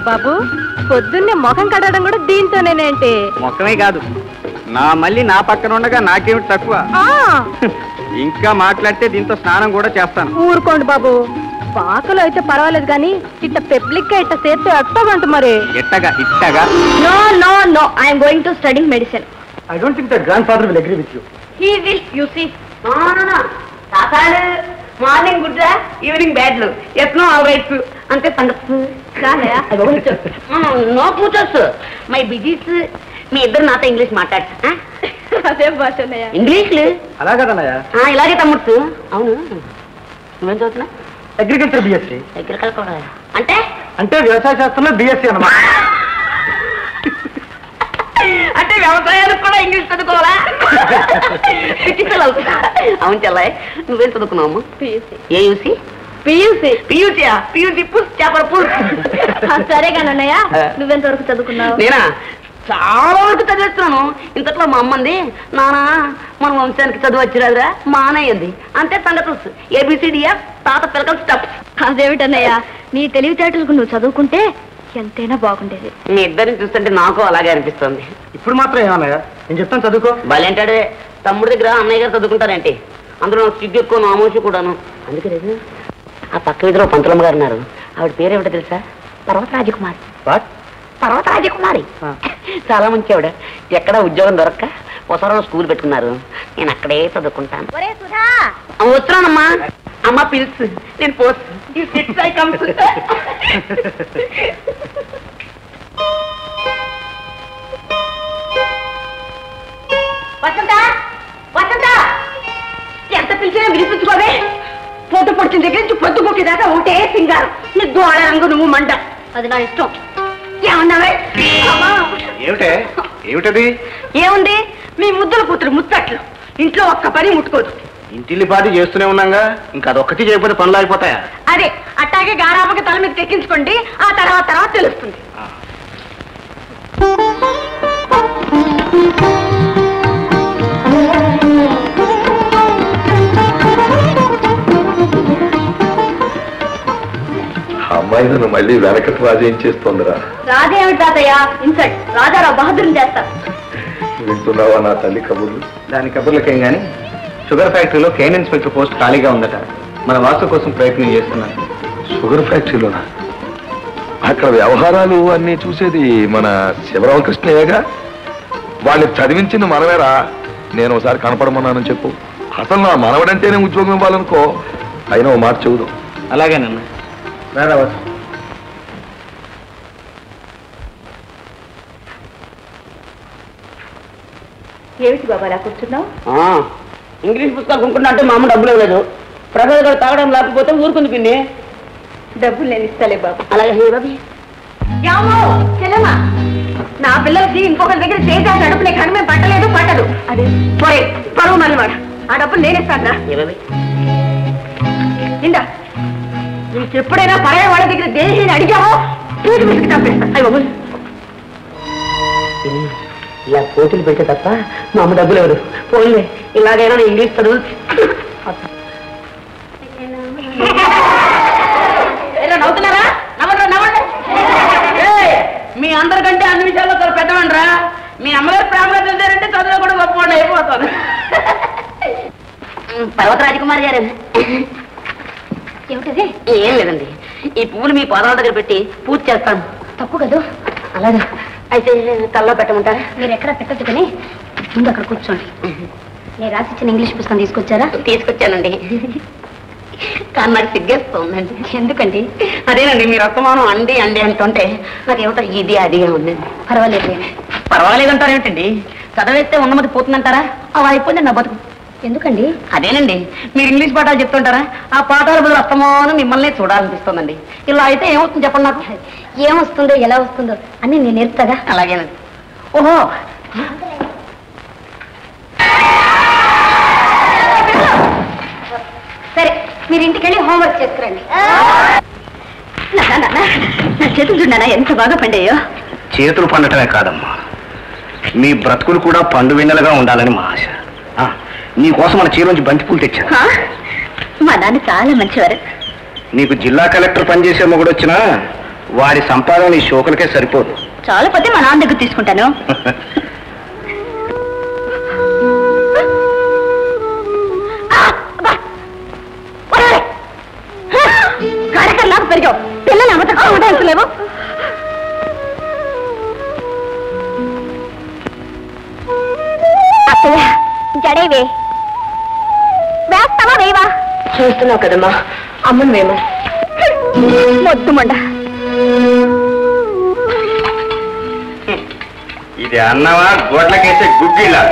బాబు, పొద్దున్నే ముఖం కడగడం కూడా దీంతోనేంటి? మొక్కమే కాదు, నా మళ్ళీ నా పక్కన ఉండగా నాకేమిటి తక్కువ? ఇంకా మాట్లాడితే దీంతో స్నానం కూడా చేస్తాను. ఊరుకోండి బాబు, పాకలో అయితే పర్వాలేదు కానీ ఇట్ట పెబ్లిక్ గా ఇట్ట చేస్తే ఎట్టమంట మరి. ఎట్టగా ఇట్టగా? No no no, I'm going to study medicine. I don't think that grandfather will agree with you. He will, you see. No, no, no. అసలు మార్నింగ్ గుడ్రా ఈవినింగ్ బ్యాడ్లు ఎట్నో ఆల్ రైట్స్ అంతే సంగతి నో పూచొచ్చు మై బిజీస్ మీ ఇద్దరు నాతో ఇంగ్లీష్ మాట్లాడు అదే భాష English అలా కదన్నయ్య. ఇలాగే తమ్ముడు అవును నువ్వేం చదువుతున్నా అగ్రికల్చర్ బిఎస్సి. అగ్రికల్చర్ అంటే అంటే వ్యవసాయ శాస్త్రంలో బిఎస్సి అన్నమాట. అంటే వ్యవసాయానికి కూడా ఇంగ్లీష్ చదువుకోవాలా? అవును చెల్లాయి నువ్వేం చదువుకున్నావు? ఏ యూసి? పియూసి పుస్ చేపల పుస్. సరే కానన్నయ్య నువ్వెంత వరకు చదువుకున్నావు? నేనా చాలా వరకు చదివేస్తున్నాను. ఇంతట్లో మా అమ్మంది నానా మన వంశానికి చదువు వచ్చిరాదురా మా అన్నయ్యది అంతే సంగతులు. ఏబిసిడిఎఫ్ తాత పిల్లకల స్టెప్స్. అదేమిటన్నయ్య నీ తెలివితేటలకు నువ్వు చదువుకుంటే ఎంతైనా బాగుండేది. మీ ఇద్దరిని చూస్తుంటే నాకు అలాగే అనిపిస్తుంది. ఇప్పుడు మాత్రం ఏమన్నయ్య నేను చెప్తాను చదువుకో. బలేంటాడే తమ్ముడి దగ్గర అన్నయ్య గారు చదువుకుంటారంటే అందులో సిగ్గు ఎక్కువ నామోషి కూడాను. అందుకే లేదు ఆ పక్క వీధిలో పంతులమ్మ గారు ఉన్నారు. ఆవిడ పేరేమిటో తెలుసా? పర్వత రాజకుమారి. పర్వత రాజకుమారి చాలా మంచి ఆవిడ. ఎక్కడ ఉద్యోగం దొరక్క ఒకసారి స్కూల్ పెట్టుకున్నారు. నేను అక్కడే చదువుకుంటాను. వస్తున్నానమ్మా. అమ్మ పిలుసు నేను పోస్ట్. వసంత వసంత ఎంత పిలిచినా వినిపించుకోవే. పొద్దు పొడిచిన దగ్గర నుంచి పొద్దు కొట్టేదాకా ఒకటే సింగారం. నీ దోళ రంగు నువ్వు మండ. అది నా ఇష్టం. ఏమన్నావే? ఏమిటే ఏమిటది? ఏముంది మీ ముద్దుల కూతురు ముచ్చట్లు. ఇంట్లో ఒక్క పని ముట్టుకోదు. ఇంటిల్లి పాటి చేస్తూనే ఉన్నాగా ఇంకా అదొక్కటి చేయకపోతే పనులు ఆగిపోతాయా? అదే అట్టాగే గారాబకి తల మీద తెక్కించుకోండి. ఆ తర్వాత తెలుస్తుంది. అమ్మాయి నన్ను మళ్ళీ వెనకటి రాజు ఏం చేస్తోందిరా? రాజేమిటి తాతయ్య ఇన్సల్ట్. రాజారావు బహదూర్ని చేస్తా. వింటున్నావా నా తల్లి కబుర్లు? దాని కబుర్లకేం గాని షుగర్ ఫ్యాక్టరీలో కేన్ ఇన్స్పెక్టర్ పోస్ట్ ఖాళీగా ఉందట. మన వాసు కోసం ప్రయత్నం చేస్తున్నాను. షుగర్ ఫ్యాక్టరీలోనా? అక్కడ వ్యవహారాలు అన్నీ చూసేది మన శివరామకృష్ణయ్యగా. వాళ్ళని చదివించింది మనమేరా. నేను ఒకసారి కనపడమన్నానని చెప్పు. అసలు నా మనవడంటేనే ఉద్యోగం ఇవ్వాలనుకో. అయినా ఓ మాట చెబుదు. అలాగేనన్నా రారా వాసు. ఏమిటి బాబా అలా కూర్చున్నావు? ఇంగ్లీష్ పుస్తకాలు కొనుక్కుంటా అంటే మా అమ్మ డబ్బులు లేదు. ప్రసాద్ గారు తాగడం లేకపోతే ఊరుకుంది పిన్ని. డబ్బులు నేను ఇస్తాలే బాబు. అలాగే బాబీ చెల్లమ్మా నా పిల్లలకి ఇంకొకరి దగ్గర చేసే డబ్బు నేను కనుమే పట్టలేదు పట్టదు. అదే పోయి పరువు మళ్ళీ ఆ డబ్బులు నేను ఇస్తాను. ఇందా నీకు ఎప్పుడైనా పరాయ వాళ్ళ దగ్గర దేశీని అడిగావో పూజ మీకు తప్పేస్తా. ఇలా పోటీలు పెడితే తప్ప మా అమ్మ డబ్బులు ఎవరు పోలే. ఇలాగైనా నేను ఇంగ్లీష్ చదువు. నవ్వుతున్నారా? నవ్వండి నవ్వండి. మీ అందరికంటే అన్ని విషయాల్లో చాలా పెద్దవండ్రా. మీ అమ్మగారు ప్రేమగా చూసారంటే చదువులో కూడా గొప్పవాడు అయిపోతాను. పర్వత రాజకుమారి గారు ఏమిటది? ఏం లేదండి. ఈ పువ్వులు మీ పాదాల దగ్గర పెట్టి పూజ చేస్తాను. తప్పు కదా? అలాగే అయితే తల్లో పెట్టమంటారా? మీరు ఎక్కడ పెట్టద్దు కానీ ముందు అక్కడ కూర్చోండి. నేను రాసిచ్చిన ఇంగ్లీష్ పుస్తకం తీసుకొచ్చారా? తీసుకొచ్చానండి. కానీ నాకు సిగ్గేస్తుందండి. ఎందుకండి? అదేనండి మీరు అస్తమానం అండి అండి అంటుంటే నాకేమిటో ఇది అదిగా ఉందండి. పర్వాలేదు. పర్వాలేదంటారు ఏమిటండి? చదవేస్తే ఉన్నమతి పోతుందంటారా? అలా అయిపోయింది నా బతుకు. ఎందుకండి? అదేనండి మీరు ఇంగ్లీష్ పాఠాలు చెప్తుంటారా? ఆ పాఠాల బదులు అస్తమానం మిమ్మల్ని చూడాలనిపిస్తుందండి. ఇలా అయితే ఏమవుతుంది చెప్పండి నాకు. ఏమొస్తుందో ఎలా వస్తుందో అని నేను నేర్పుతాగా. అలాగేనండి. ఓహో సరే మీరు ఇంటికి వెళ్ళి హోంవర్క్ చేసుకురండి. నా చేతులు చూడనా ఎంత బాగా పండాయో. చేతులు పండటమే కాదమ్మా మీ బ్రతుకులు కూడా పండు వెన్నెలగా ఉండాలని మా ఆశ. నీకోసం మన చీరోంచి బంతిపూలు తెచ్చాను. మా నాన్న చాలా మంచివారు. నీకు జిల్లా కలెక్టర్ పనిచేసే మొగుడు వచ్చినా వారి సంపాదన ఈ షోకులకే సరిపోదు. చాలా పోతే మా నాన్న దగ్గర తీసుకుంటాను. కార్యక్రమాలకు పెరిగావు. పిల్లలు అమ్మటం లేవు. జడేవే వేస్తావా వేవా? చూస్తున్నావు కదమ్మా, అమ్మను వేమో. మొద్దు మండ. ఇది అన్నవా గోడ్లకేసే గుగ్గిలా?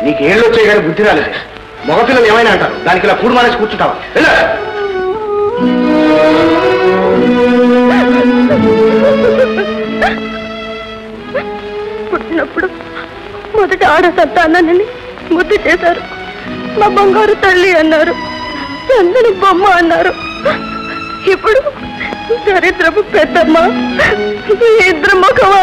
నీకేళ్ళు వచ్చాయి కానీ బుద్ధి రాలేదు. మగపిల్లలు ఏమైనా అంటారు, దానికి ఇలా కూడు మానేసి కూర్చుంటావా? పుట్టినప్పుడు మొదట ఆడ సంతానాన్ని ముద్దు చేశారు. మా బంగారు తల్లి అన్నారు, చందని బొమ్మ అన్నారు. ఇప్పుడు దరిద్రపు పెద్దమ్మ, ఇద్దరు మొగవా.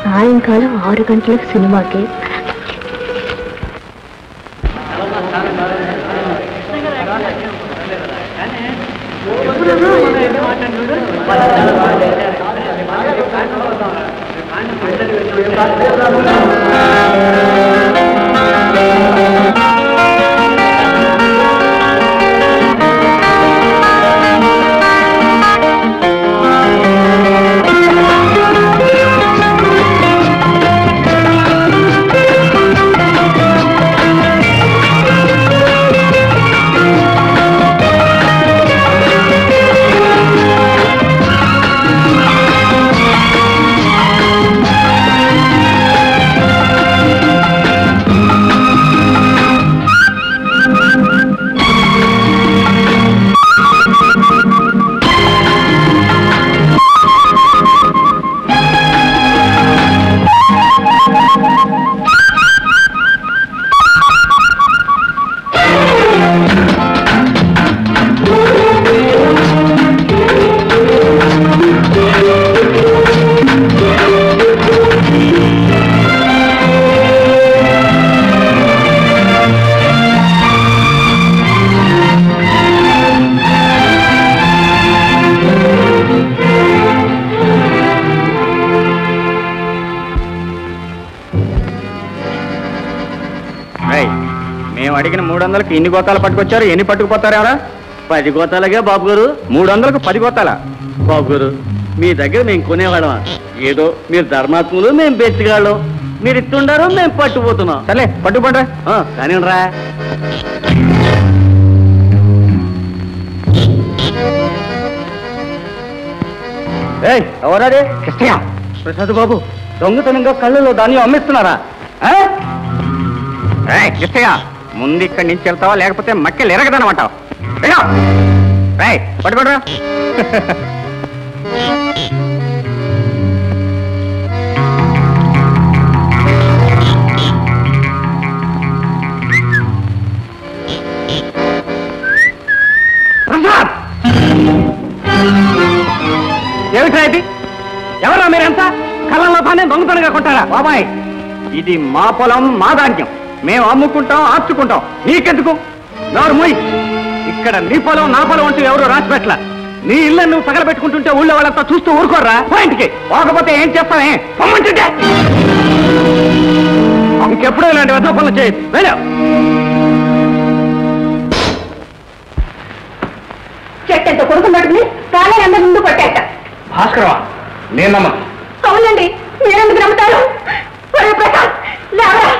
సాయంకాలం 6 గంటలకు సినిమాకి. మేము అడిగిన 300కి ఇన్ని గోతాలు పట్టుకొచ్చారు, ఎన్ని పట్టుకుపోతారా? 10 గోతాలగా బాబు గారు. 300కు 10 గోతాల? బాబు గారు, మీ దగ్గర మేము కొనేవాళ్ళం. ఏదో మీరు ధర్మాత్ములు, మేము బెచ్చగాళ్ళం. మీరు ఇస్తుండారు, మేము పట్టుకుపోతున్నాం. సరే పట్టుకుపోండి కానీ రా. ఎవరది? కృష్ణయ్య. ప్రసాద్ బాబు, దొంగతనంగా కళ్ళలో ధాన్యం అమ్మిస్తున్నారా? కృష్ణయ్య, ముందు ఇక్కడి నుంచి వెళ్తావా, లేకపోతే మక్కెలు ఎరగదనమాటావు. పట్టుకోడరా. ప్రసాద్, ఏమిట్రా ఇది? ఎవరా మీరంతా? కళ్ళల్లో ధాన్యం దొంగతనంగా కొంటారా? బాబాయ్, ఇది మా పొలం, మా ధాన్యం. మేము అమ్ముకుంటాం, ఆర్చుకుంటాం. నీకెందుకు? నోరు మూయ్. ఇక్కడ నీ పొలం, నా పొలం అంటూ ఎవరు రాసిపెట్ల. నీ ఇళ్ళ నువ్వు తగలబెట్టుకుంటుంటే ఊళ్ళో వాళ్ళంతా చూస్తూ ఊరుకోర్రా. ఇంటికి పోకపోతే ఏం చేస్తావే? పొమ్మంటుంటే ఇంకెప్పుడు ఇలాంటి వద్ద పనులు చేయదు. వెళ్ళా. చెట్టంత కొడుకున్నట్టుని కానీ అందరి ముందు కొట్టేట. భాస్కరవా, నేను నమ్మ. అవునండి, మీరెందుకు నమ్ముతారు? ప్రసాద్, లేవరా.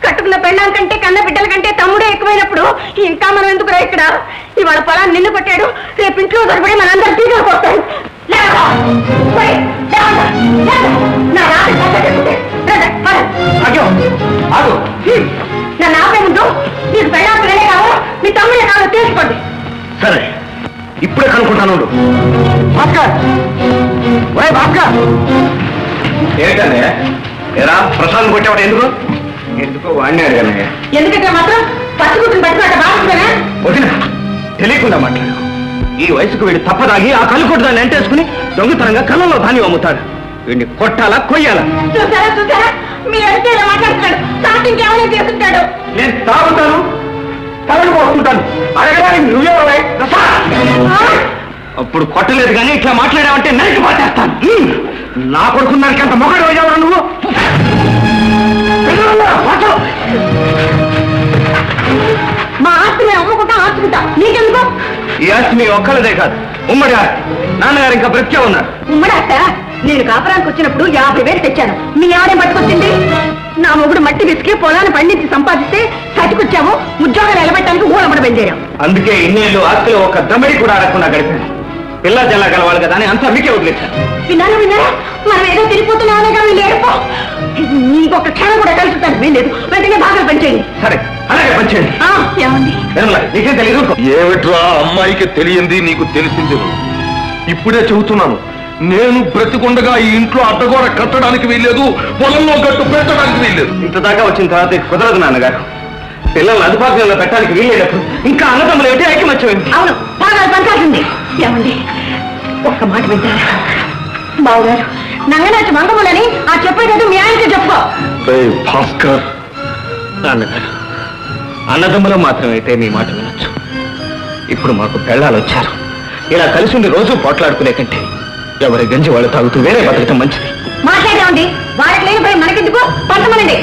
కట్టుకున్న పెళ్ళాం కంటే కన్న బిడ్డల కంటే తమ్ముడే ఎక్కువైనప్పుడు ఇంకా మనం ఎందుకురా ఇక్కడ? ఇవాళ పొలాన్ని నిన్ను కొట్టాడు, రేపు ఇంట్లో దొరకబడి మనందరూ తీసుకో వస్తాడు. నన్ను ఆపే ముందు నీకు పెళ్ళాం పిల్లలే కావు, మీ తమ్ముడే కాదు తీసుకోండి. సరే, ఇప్పుడే కనుక్కుంటాను. భాస్కర్, భాస్కర్, ఏంటనే ఎరా ప్రసాద్ కొట్టేవాడు? ఎందుకో వాడిని అడిగానే. ఎందుకంటే మాత్రం పచ్చిగుట్టును పట్టుకుంటే బాగుంటుందా? వదిన, తెలియకుండా మాట్లాడు. ఈ వయసుకు వీడు తప్పదాగి ఆ కలుకొట్టు దాన్ని ఎంటేసుకుని దొంగతనంగా కళ్ళలో ధాన్యం అమ్ముతాడు. వీడిని కొట్టాలా కొయ్యాలా? చూసారా చూసారా మీరు అంటే ఇలా మాట్లాడుతున్నాడు. తాత ఇంకేమైనా చేసుకుంటాడు. నేను తాగుతాను, తలను పోతుంటాను. అడగడానికి నువ్వెవరే? అప్పుడు కొట్టలేదు కానీ ఇట్లా మాట్లాడావంటే నరికి మాట్లాడతాను. నా కొడుకున్నానికి అంత మొగడు అయ్యావా నువ్వు? మా ఆస్తి మేము అమ్ముకుంటా ఆచుకుంటా నీకెందుకు? ఈ ఆస్తి మీ ఒక్కళ్ళదే కాదు, ఉమ్మడి ఆస్తి. నాన్నగారు ఇంకా బ్రతికే ఉన్నారు. ఉమ్మడి ఆస్త? నేను కాపురానికి వచ్చినప్పుడు 50,000 తెచ్చాను. మీ ఆవిడే పట్టుకొచ్చింది. నా మొగుడు మట్టి విసికి పొలాన్ని పండించి సంపాదిస్తే చచ్చికొచ్చాము. ఉద్యోగాలు నిలబెట్టడానికి ఊళ్ళమ్మడ బయలుదేరాం. అందుకే ఇన్నేళ్ళు ఆస్తిలో ఒక దమ్మిడి కూడా ఆడకుండా గడిపాను. పిల్ల జల్లా గలవాలి కదా అని అంతా మీకే వదిలేశాను. విన్నారా విన్నారా? మనం ఏదో తిరిగిపోతున్నామనే కానీ లేకపో. ఇంకొక క్షణం కూడా కలుసుతాను వీల్లేదు. వెంటనే బాగా పనిచేయండి. సరే అలాగే పనిచేయండి. ఏమండి నీకేం తెలియదు? ఏమిట్రా అమ్మాయికి తెలియంది నీకు తెలిసింది? ఇప్పుడే చెబుతున్నాను, నేను బ్రతికుండగా ఈ ఇంట్లో అడ్డగోడ కట్టడానికి వీల్లేదు, పొలంలో గట్టు పెట్టడానికి వీల్లేదు. ఇంతదాకా వచ్చిన తర్వాత కుదరదు నాన్నగారు. పిల్లల్ని అదుపాకంలో పెట్టడానికి వీల్లేనప్పుడు ఇంకా అన్నదమ్ములు ఏమిటి ఐక్యమత్యం? అవును, బాగా పంచాల్సింది. ఏమండి ఒక్క మాట వింటారా? బావుగారు నంగనాచి మంగములని ఆ చెప్పేటట్టు మీ ఆయనకి చెప్పుకో. భాస్కర్, నాన్నగారు అన్నదమ్ములు మాత్రమైతే మీ మాట వినొచ్చు. ఇప్పుడు మాకు పెళ్ళాలు వచ్చారు. ఇలా కలిసి ఉండి రోజు పోట్లాడుకునే కంటే ఎవరి గంజి వాళ్ళు తాగుతూ వేరే బతకటం మంచిది. మాట్లాడేమండి, వాళ్ళకి లేని భయం మనకెందుకు? పంచమనండి.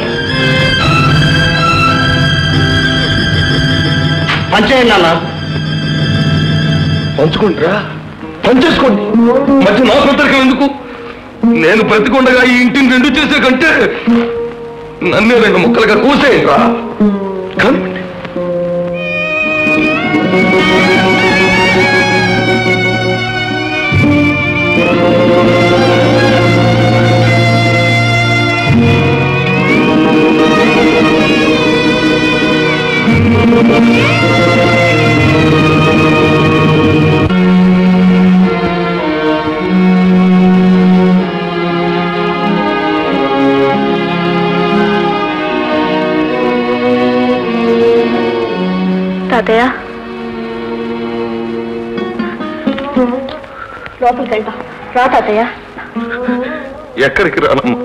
పంచేయండి నాన్న. పంచుకుంటారా? పంచేసుకోండి. మధ్య నా పెద్దరికం ఎందుకు? నేను బ్రతికుండగా ఈ ఇంటిని 2 చేసే కంటే నన్నే 2 ముక్కలుగా కూసేయండిరా. కానీ తాతయ్య లోపలికి వెళ్తాం. రా తాతయ్య. ఎక్కడికి రానమ్మా?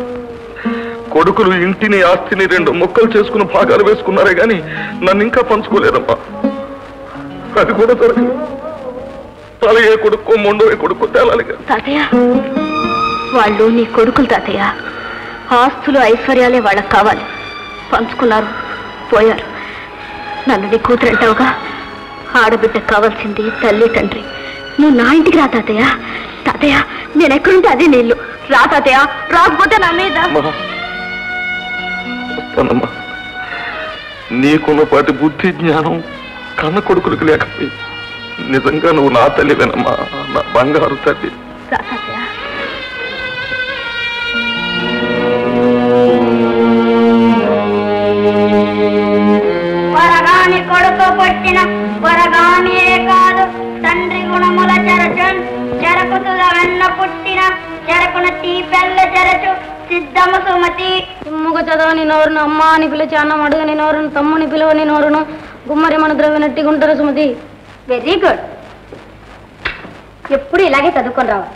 కొడుకులు ఇంటిని ఆస్తిని 2 ముక్కలు చేసుకుని భాగాలు వేసుకున్నారే గాని నన్ను ఇంకా పంచుకోలేదమ్మా. అది కూడా జరగదు. తల ఏ కొడుకో మొండో ఏ కొడుకో తేలాలిగా. తాతయ్య వాళ్ళు నీ కొడుకులు తాతయ్య. ఆస్తులు ఐశ్వర్యాలే వాళ్ళకి కావాలి. పంచుకున్నారు, పోయారు. నన్ను నీ కూతురు అంటావుగా. ఆడబిడ్డకు కావాల్సింది తల్లి తండ్రి. నువ్వు నా ఇంటికి రా తాతయ్య. తాతయ్య నేను ఎక్కడుంటే అదే నీళ్ళు. రా తాతయ్య, రాకపోతే నా మీద. వస్తానమ్మా. నీకున్నపాటి బుద్ధి జ్ఞానం కన్న కొడుకులకు లేకపోయి నిజంగా నువ్వు నా తల్లివేనమ్మా, నా బంగారు తల్లి. రా తాతయ్య. వరగాని కొడుకు పుట్టిన వరగానే కాదు తండ్రి గుణముల చెరచు చెరకుతుల వెన్న పుట్టిన చెరకున తీపెల్ల చెరచు సిద్ధము సుమతి. ఇమ్ముగ చదవని నోరును అమ్మ అని పిలిచి అన్నం అడుగని నోరును తమ్ముని పిలువని నోరును గుమ్మరి మన ద్రవ్యనట్టి గుంటరు సుమతి. Very good. ఎప్పుడు ఇలాగే చదువుకొని రావాలి.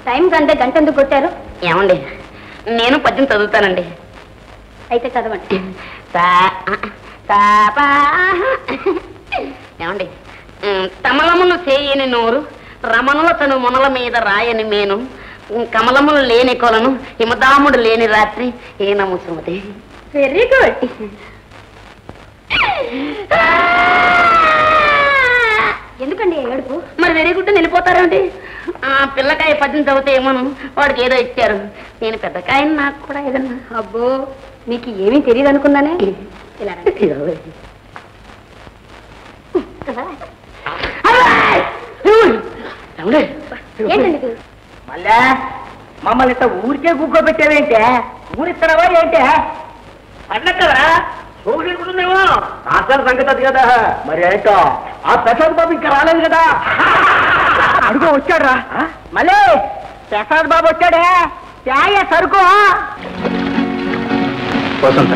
టైం కంటే గంట ఎందుకు కొట్టారు? ఏమండి నేను పద్యం చదువుతానండి. అయితే చదవండి. ఏమండి తమలములు చేయని నోరు రమణుల తను మునల మీద రాయని మేను కమలములు లేని కొలను హిమదాముడు లేని రాత్రి ఏనము సుమతి. Very good. ఎందుకండి ఏడుపు? మరి వెరీ గుడ్ వెళ్ళిపోతారండి. ఆ పిల్లకాయ పద్యం చదివితే ఏమోను వాడికి ఏదో ఇచ్చారు. నేను పెద్దకాయ నాకు కూడా ఏదన్నా. అబ్బో మీకు ఏమీ తెలియదు అనుకున్నానే. ఇలా ఏంటండి మళ్ళా మమ్మల్ని ఇంత ఊరికే కూకోబెట్టావేంటే? ఊరిస్తున్నావా ఏంటే? అన్నక్కరా చూసుకుంటుందేమో రాష్ట్రాల సంగతి అది కదా. మరి ఏంటో ఆ ప్రసాద్ బాబు ఇంకా రాలేదు కదా. అడుగు వచ్చాడురా. మళ్ళీ ప్రసాద్ బాబు వచ్చాడే చాయ సరుకు. వసంత,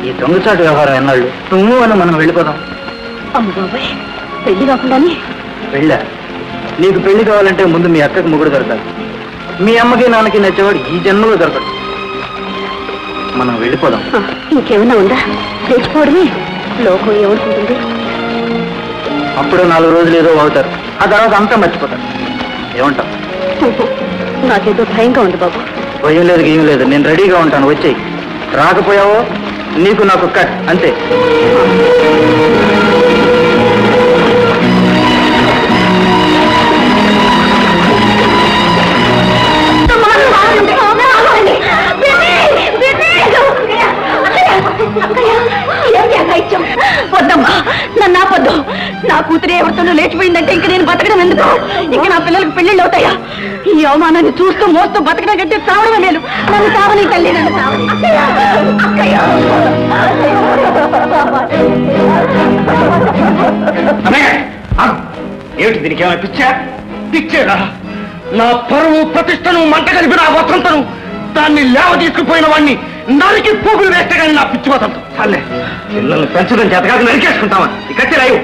ఈ దొంగచాటు వ్యవహారం ఎన్నాళ్ళు నువ్వు అని మనం వెళ్ళిపోదాం. అమ్మ బాబాయ్, పెళ్లి కాకుండానే? పెళ్ళా? నీకు పెళ్లి కావాలంటే ముందు మీ అక్కకి మొగుడు దొరకాలి. మీ అమ్మకి నాన్నకి నచ్చేవాడు ఈ జన్మలో దొరకడు. మనం వెళ్ళిపోదాం. ఇంకేమైనా ఉందా? తెచ్చిపోవడమే. లోకం ఏమనుకుంటుంది? అప్పుడు 4 రోజులు ఏదో అవుతారు, ఆ తర్వాత అంతా మర్చిపోతారు. ఏమంటావు? నాకేదో భయంగా ఉంది బాబు. భయం లేదు, ఏం లేదు. నేను రెడీగా ఉంటాను, వచ్చేయి. రాకపోయావో నీకు నాకు కట్, అంతే. వద్దమ్మా, నన్ను ఆపొద్దు. నా కూతురే ఎవరితోనూ లేచిపోయిందంటే ఇంక నేను బతకడం ఎందుకు? ఇంక నా పిల్లలకు పెళ్లిళ్ళు అవుతాయా? ఈ అవమానాన్ని చూస్తూ మోస్తూ బతకడం కంటే చావడమే మేలు. నన్ను చావని తల్లి, నన్ను చావని. ఏమిటి దీనికి ఏమైనా పిచ్చేరా? నా పరువు ప్రతిష్టను మంట కలిపి నా వసంతను దాన్ని లేవ తీసుకుపోయిన వాడిని నరికి పోగులు వేస్తే కానీ నా పిచ్చి వసంతం. చాలే, పిల్లల్ని పెంచడం చేతకాక నరికేసుకుంటామా? ఈ కత్తి రాయు.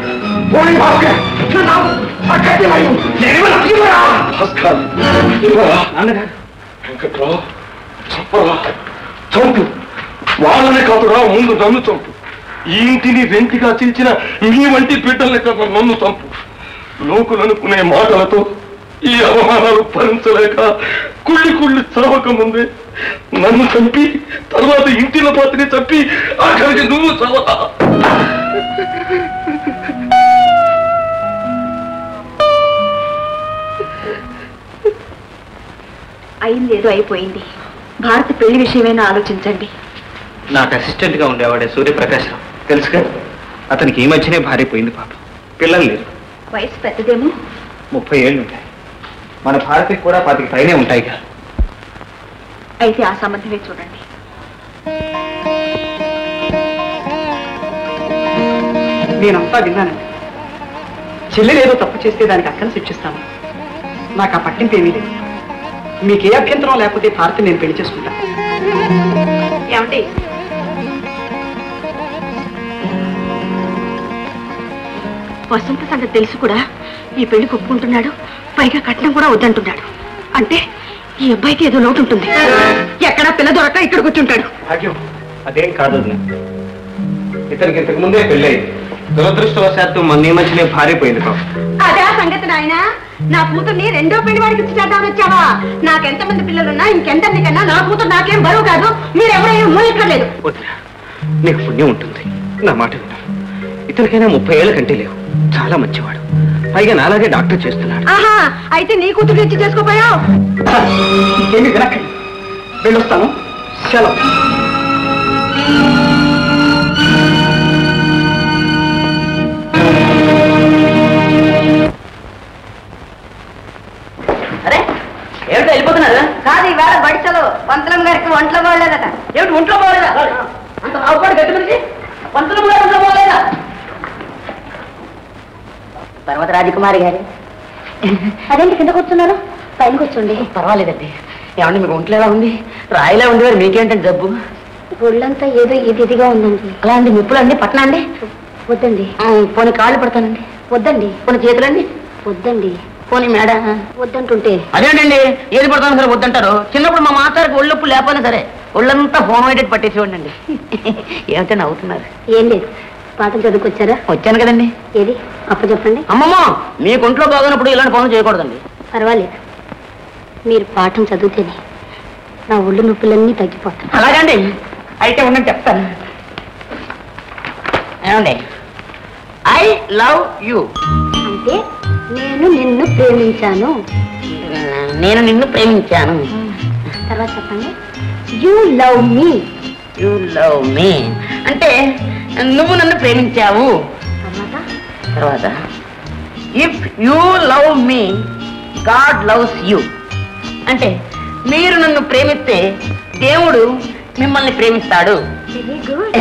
చంపు, వాళ్ళని కాదురా, ముందు నన్ను చంపు. ఈ ఇంటిని వెంటిగా చీల్చిన నీ వంటి బిడ్డల్ని కదా నన్ను చంపు. లోకులనుకునే మాటలతో ఈ అవమానాలు భరించలేక కుళ్ళి చావక ముందే నన్ను చంపి, తర్వాత ఇంటిలో పాతిని చంపి, ఆఖరికి నువ్వు చావా. అయిందేదో అయిపోయింది. భారత పెళ్లి విషయమైనా ఆలోచించండి. నాకు అసిస్టెంట్ గా ఉండేవాడే సూర్యప్రకాశం, తెలుసుగా? అతనికి ఈ మధ్యనే భార్య పోయింది. పాపం, పిల్లలు లేరు. వయసు పెద్దదేమో. 30 ఏళ్ళు ఉంటాయి. మన భారతికి కూడా 25 పైనే ఉంటాయి కదా. అయితే ఆ సంబంధమే చూడండి. నేనంతా విన్నానండి. చెల్లెలేదో తప్పు చేస్తే దానికి అక్కను శిక్షిస్తాను. నాకు ఆ పట్టింపు ఏమీ లేదు. మీకే అభ్యంతరం లేకపోతే భారతి నేను పెళ్లి చేసుకుంటాను. ఏమండి, వసంత సంగతి తెలుసు కూడా ఈ పెళ్లి ఒప్పుకుంటున్నాడు. పైగా కట్నం కూడా వద్దంటున్నాడు. అంటే ఈ అబ్బాయికి ఏదో లోటు ఉంటుంది. ఎక్కడా పిల్ల దొరక ఇక్కడ కూర్చుంటాడు. భాగ్యం, అదేం కాదు. ఇతనికి ఇంతకు ముందే పెళ్ళయింది. దురదృష్టవశాత్తు మన ఈ మధ్యనే భార్య పోయింది. పాపం, అదే సంగతి నాయన. నా కూతుర్ని రెండో పెళ్లి వాడికి ఇచ్చి చేద్దామని వచ్చావా? నాకెంతమంది పిల్లలున్నా ఇంకెంతమంది కన్నా నా కూతురు నాకేం బరువు కాదు. మీరెవరో మూలిక్కర్లేదు. వద్దురా, నీకు పుణ్యం ఉంటుంది. నా మాట విన్నా. ఇతనికైనా 30 ఏళ్ల కంటే లేవు. చాలా మంచివాడు. పైగా నాలాగే డాక్టర్ చేస్తున్నాడు. ఆహా, అయితే నీ కూతురు ఇచ్చి చేసుకోపోయావు. ఏమి వినకండి, వెళ్ళొస్తాను. సెలవు. అరే, ఏమిటో వెళ్ళిపోతున్నారు? కాదు, ఈవేళ బడిసలు పంతులం గారికి ఒంట్లో పోలేదట. ఏమిటి ఒంట్లో పోలేదా? అంత రావుపాడు గట్టి మనిషి పంతులం గారు ఒంట్లో పోలేదా? తర్వాత రాజకుమారి గారు. అదేంటి కింద కూర్చున్నారు? పైన కూర్చోండి. పర్వాలేదండి. ఏమండి, మీకు ఒంట్లో ఎలా ఉంది? రాయిలా ఉంది. మరి మీకేంటండి జబ్బు? ఒళ్ళంతా ఏదో ఇదిగా ఉందండి. అలా అండి? నిప్పులు అండి? పట్ల అండి? వద్దండి. పోనీ కాళ్ళు పడతానండి? వద్దండి. పోనీ చేతులండి? వద్దండి. పోనీ మేడ? వద్దంటుంటే. అదేంటండి, ఏది పడతాను సరే వద్దంటారు. చిన్నప్పుడు మా మాతారికి ఒళ్ళొప్పు లేకపోయినా సరే ఒళ్ళంతా హోమోడెడ్ పట్టేసేవాడి అండి. ఏమిటండి నవ్వుతున్నారు? ఏం లేదు, పాటలు చదువుకొచ్చారా? వచ్చాను కదండి. ఏది అప్పు చెప్పండి. అమ్మమ్మ, మీకు ఒంట్లో బాగున్నప్పుడు ఇలాంటి పనులు చేయకూడదండి. పర్వాలేదు, మీరు పాఠం చదివితేనే నా ఒళ్ళు నొప్పులన్నీ తగ్గిపోతాయి. అలాగండి, అయితే ఉండండి చెప్తాను. ఏమండి, ఐ లవ్ యూ అంటే నేను నిన్ను ప్రేమించాను. నేను నిన్ను ప్రేమించాను. తర్వాత చెప్పండి. You love me. You love మీ అంటే నువ్వు నన్ను ప్రేమించావు. తర్వాత if you love me God loves you అంటే మీరు నన్ను ప్రేమిస్తే దేవుడు మిమ్మల్ని ప్రేమిస్తాడు. Very good.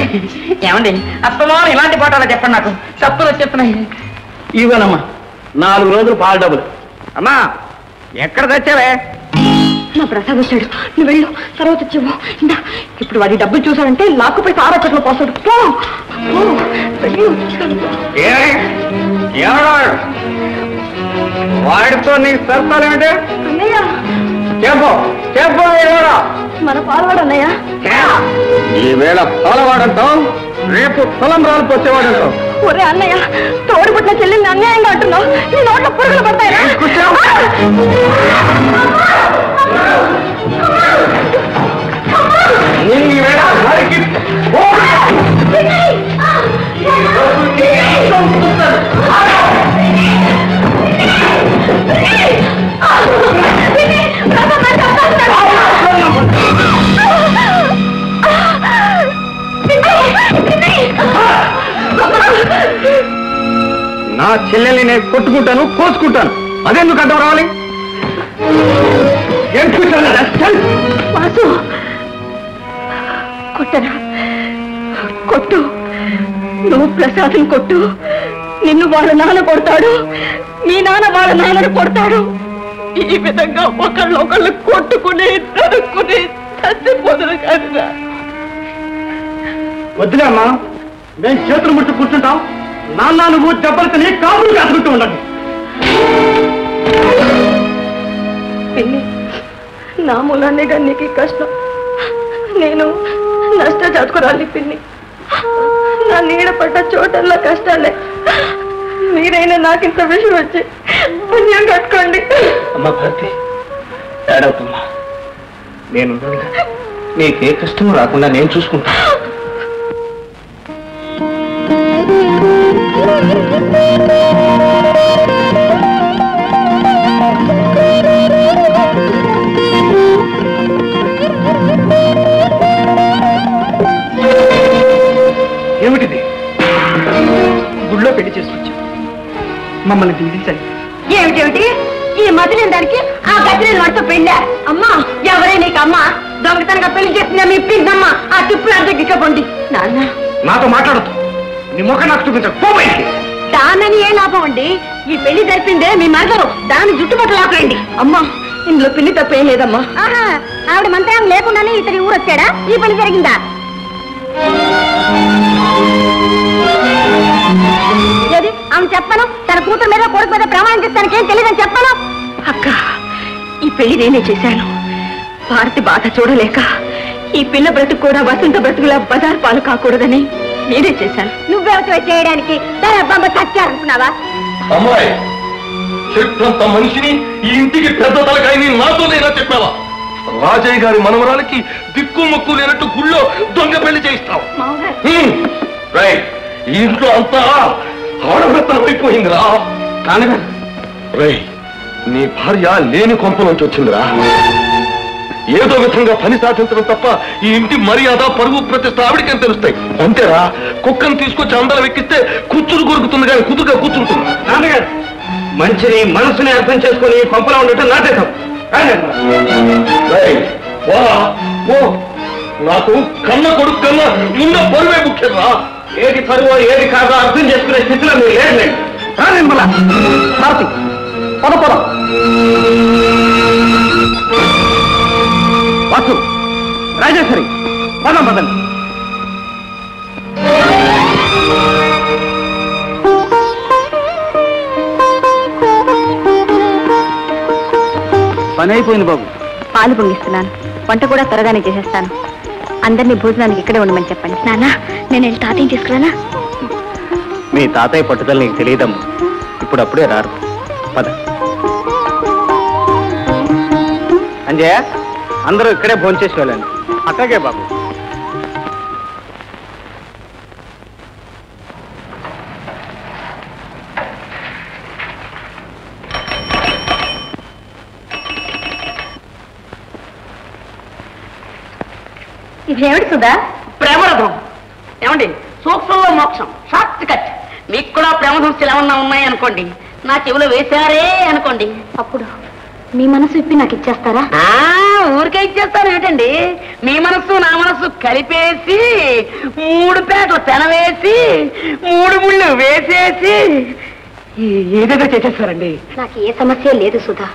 ఏమండి, అస్తమానం ఇలాంటి పాఠాలు చెప్పండి, నాకు తప్పులు వచ్చేస్తున్నాయి. ఇవ్వనమ్మా 4 రోజులు పాల డబ్బులు. అమ్మా, ఎక్కడ తెచ్చావే? నా ప్రసాద్ వచ్చాడు, నువ్వు వెళ్ళు, తర్వాత వచ్చేవో. ఇందా ఇప్పుడు వాడి డబ్బులు చూసాడంటే లాక్కుపోయి తారాచట్లో పోసాడు. వాడితో నీకు సరసాలేమిటే? అన్నయ్య చెప్పు చెప్పు. మన పాలవాడు అన్నయ్య. ఈవేళ పాలవాడంటాం, రేపు పొలం రాలు పోసేవాడంటాం. ఒరే అన్నయ్య, తోడుపుట్టిన చెల్లెల్ని అన్యాయంగా అంటున్నావు. నీ నోట్లో పురుగులు పడతాయి. నా చెల్లెల్ని నేను కొట్టుకుంటాను, కోసుకుంటాను. అదెందుకు అడ్డం రావాలి? వాసు కొట్టరా, కొట్టు. నువ్వు ప్రసాదం కొట్టు. నిన్ను వాళ్ళ నాన్న కొడతాడు, మీ నాన్న వాళ్ళ నాన్నను కొడతాడు. ఈ విధంగా ఒకళ్ళొకళ్ళు కొట్టుకుని నరుక్కుని చచ్చిపోదురు కదా. వద్దులే అమ్మా, మేము చేతులు ముట్టు కూర్చుంటాం. నాన్న నువ్వు దెబ్బలు తిని కాపులు కాసుకుంటూ ఉండండి. పిన్ని, నా మూలాన్నేగా నీకు ఈ కష్టం. నేను నష్ట చదువుకురాలి పిన్ని. నా నీడ పడ్డ చోటల్లా కష్టాలే. మీరైనా నాకింత విషయం వచ్చి పుణ్యం కట్టుకోండి. అమ్మా భారతి, ఏడవుతుమ్మా. నేను నీకే కష్టం రాకుండా నేను చూసుకుంటా. ఏమిటిది? గుళ్ళో పెళ్లి చేసుకొచ్చా, మమ్మల్ని దీవించండి. ఏమిటేమిటి ఈ మధులేని దానికి ఆ గదిలేని వాడితో పెళ్ళా? అమ్మా, ఎవరే నీకు అమ్మ? దొంగతనంగా పెళ్లి చేస్తున్నా మీ పిన్నమ్మ. ఆ తిప్పులు అద్దెకి పండి. నాన్న, నాతో మాట్లాడద్దు. నీ ముఖం నాకు చూపించకు. దానని ఏ లాభం అండి? ఈ పెళ్లి జరిపిందే మీ మగరు. దాని జుట్టుపట్ల లాపండి. అమ్మా, ఇందులో పిల్లి తప్పేం లేదమ్మా. ఆవిడ మంత్రం లేకుండానే ఇతని ఊరు వచ్చాడా? ఈ పని జరిగిందా? ఏది ఆమె చెప్పను? తన కూతురు మీద కొడుకు మీద ప్రమాణం చేస్తానికి ఏం తెలియదని చెప్పను. అక్క, ఈ పెళ్లి నేనే చేశాను. భారతి బాధ చూడలేక ఈ పిల్ల బ్రతుకు కూడా వసంత బ్రతుకులా బజార్ పాలు కాకూడదని నేనే చేశాను. నువ్వెవతో చేయడానికి తన అబ్బమ్మ చచ్చారనుకున్నావా? అమ్మాయి, చెట్టంత మనిషిని ఈ ఇంటికి పెద్ద తలకాయని నాతో లేనా చెప్పావా? రాజయ్య గారి మనవరాలకి దిక్కు మొక్కు లేనట్టు గుళ్ళో దొంగ పెళ్లి చేయిస్తావు. ఈ ఇంట్లో అంతా ఆడవృత్తం అయిపోయిందిరా. నాన్నగారు, రై, నీ భార్య లేని కొంపలోంచి వచ్చిందిరా. ఏదో విధంగా పని సాధించడం తప్ప ఈ ఇంటి మర్యాద, పరువు, ప్రతిష్ట ఆవిడికేం తెలుస్తాయి? అంతేరా, కుక్కను తీసుకొచ్చి అందరం ఎక్కిస్తే కూర్చుని కొరుకుతుంది కానీ కుదురుగా కూర్చుంటుంది. నాన్నగారు, మంచిని మనసుని అర్థం చేసుకుని పంపలో ఉండటం నాటకం. నాకు కన్న కొడుకు కన్నా ఉన్న పరువే ముఖ్యం రా. ఏది పరువో ఏది కాదో అర్థం చేసుకునే స్థితిలో మీరు లేదు. భారతి, పద పద. వాసు, రాజేశ్వరి, పదం పదండి. పని అయిపోయింది బాబు. పాలు పొంగిస్తున్నాను. వంట కూడా త్వరగానే చేసేస్తాను. అందరినీ భోజనానికి ఇక్కడే ఉండమని చెప్పండి. నాన్న, నేను వెళ్ళి తాతయ్య తీసుకురానా? మీ తాతయ్య పట్టుదల నీకు తెలియదమ్మా. ఇప్పుడు అప్పుడే రారు. పద. అంజయ్య, అందరూ ఇక్కడే భోంచేసి వెళ్ళండి. అట్లాగే బాబు. ఇదేమిటి సుధా? ప్రేమరథం. ఏమండి, సూక్ష్మంలో మోక్షం, షార్ట్ కట్. మీకు కూడా ప్రేమ సమస్యలు ఏమన్నా ఉన్నాయి అనుకోండి, నా చెవిలో వేశారే అనుకోండి, అప్పుడు మీ మనసు ఇప్పి నాకు ఇచ్చేస్తారా? ఊరికే ఇచ్చేస్తాను ఏంటండి. మీ మనస్సు నా మనస్సు కలిపేసి 3 పేటలు పెనవేసి 3 ముళ్ళు వేసేసి ఏదేదో చేసేస్తారండి. నాకు ఏ సమస్య లేదు సుధా.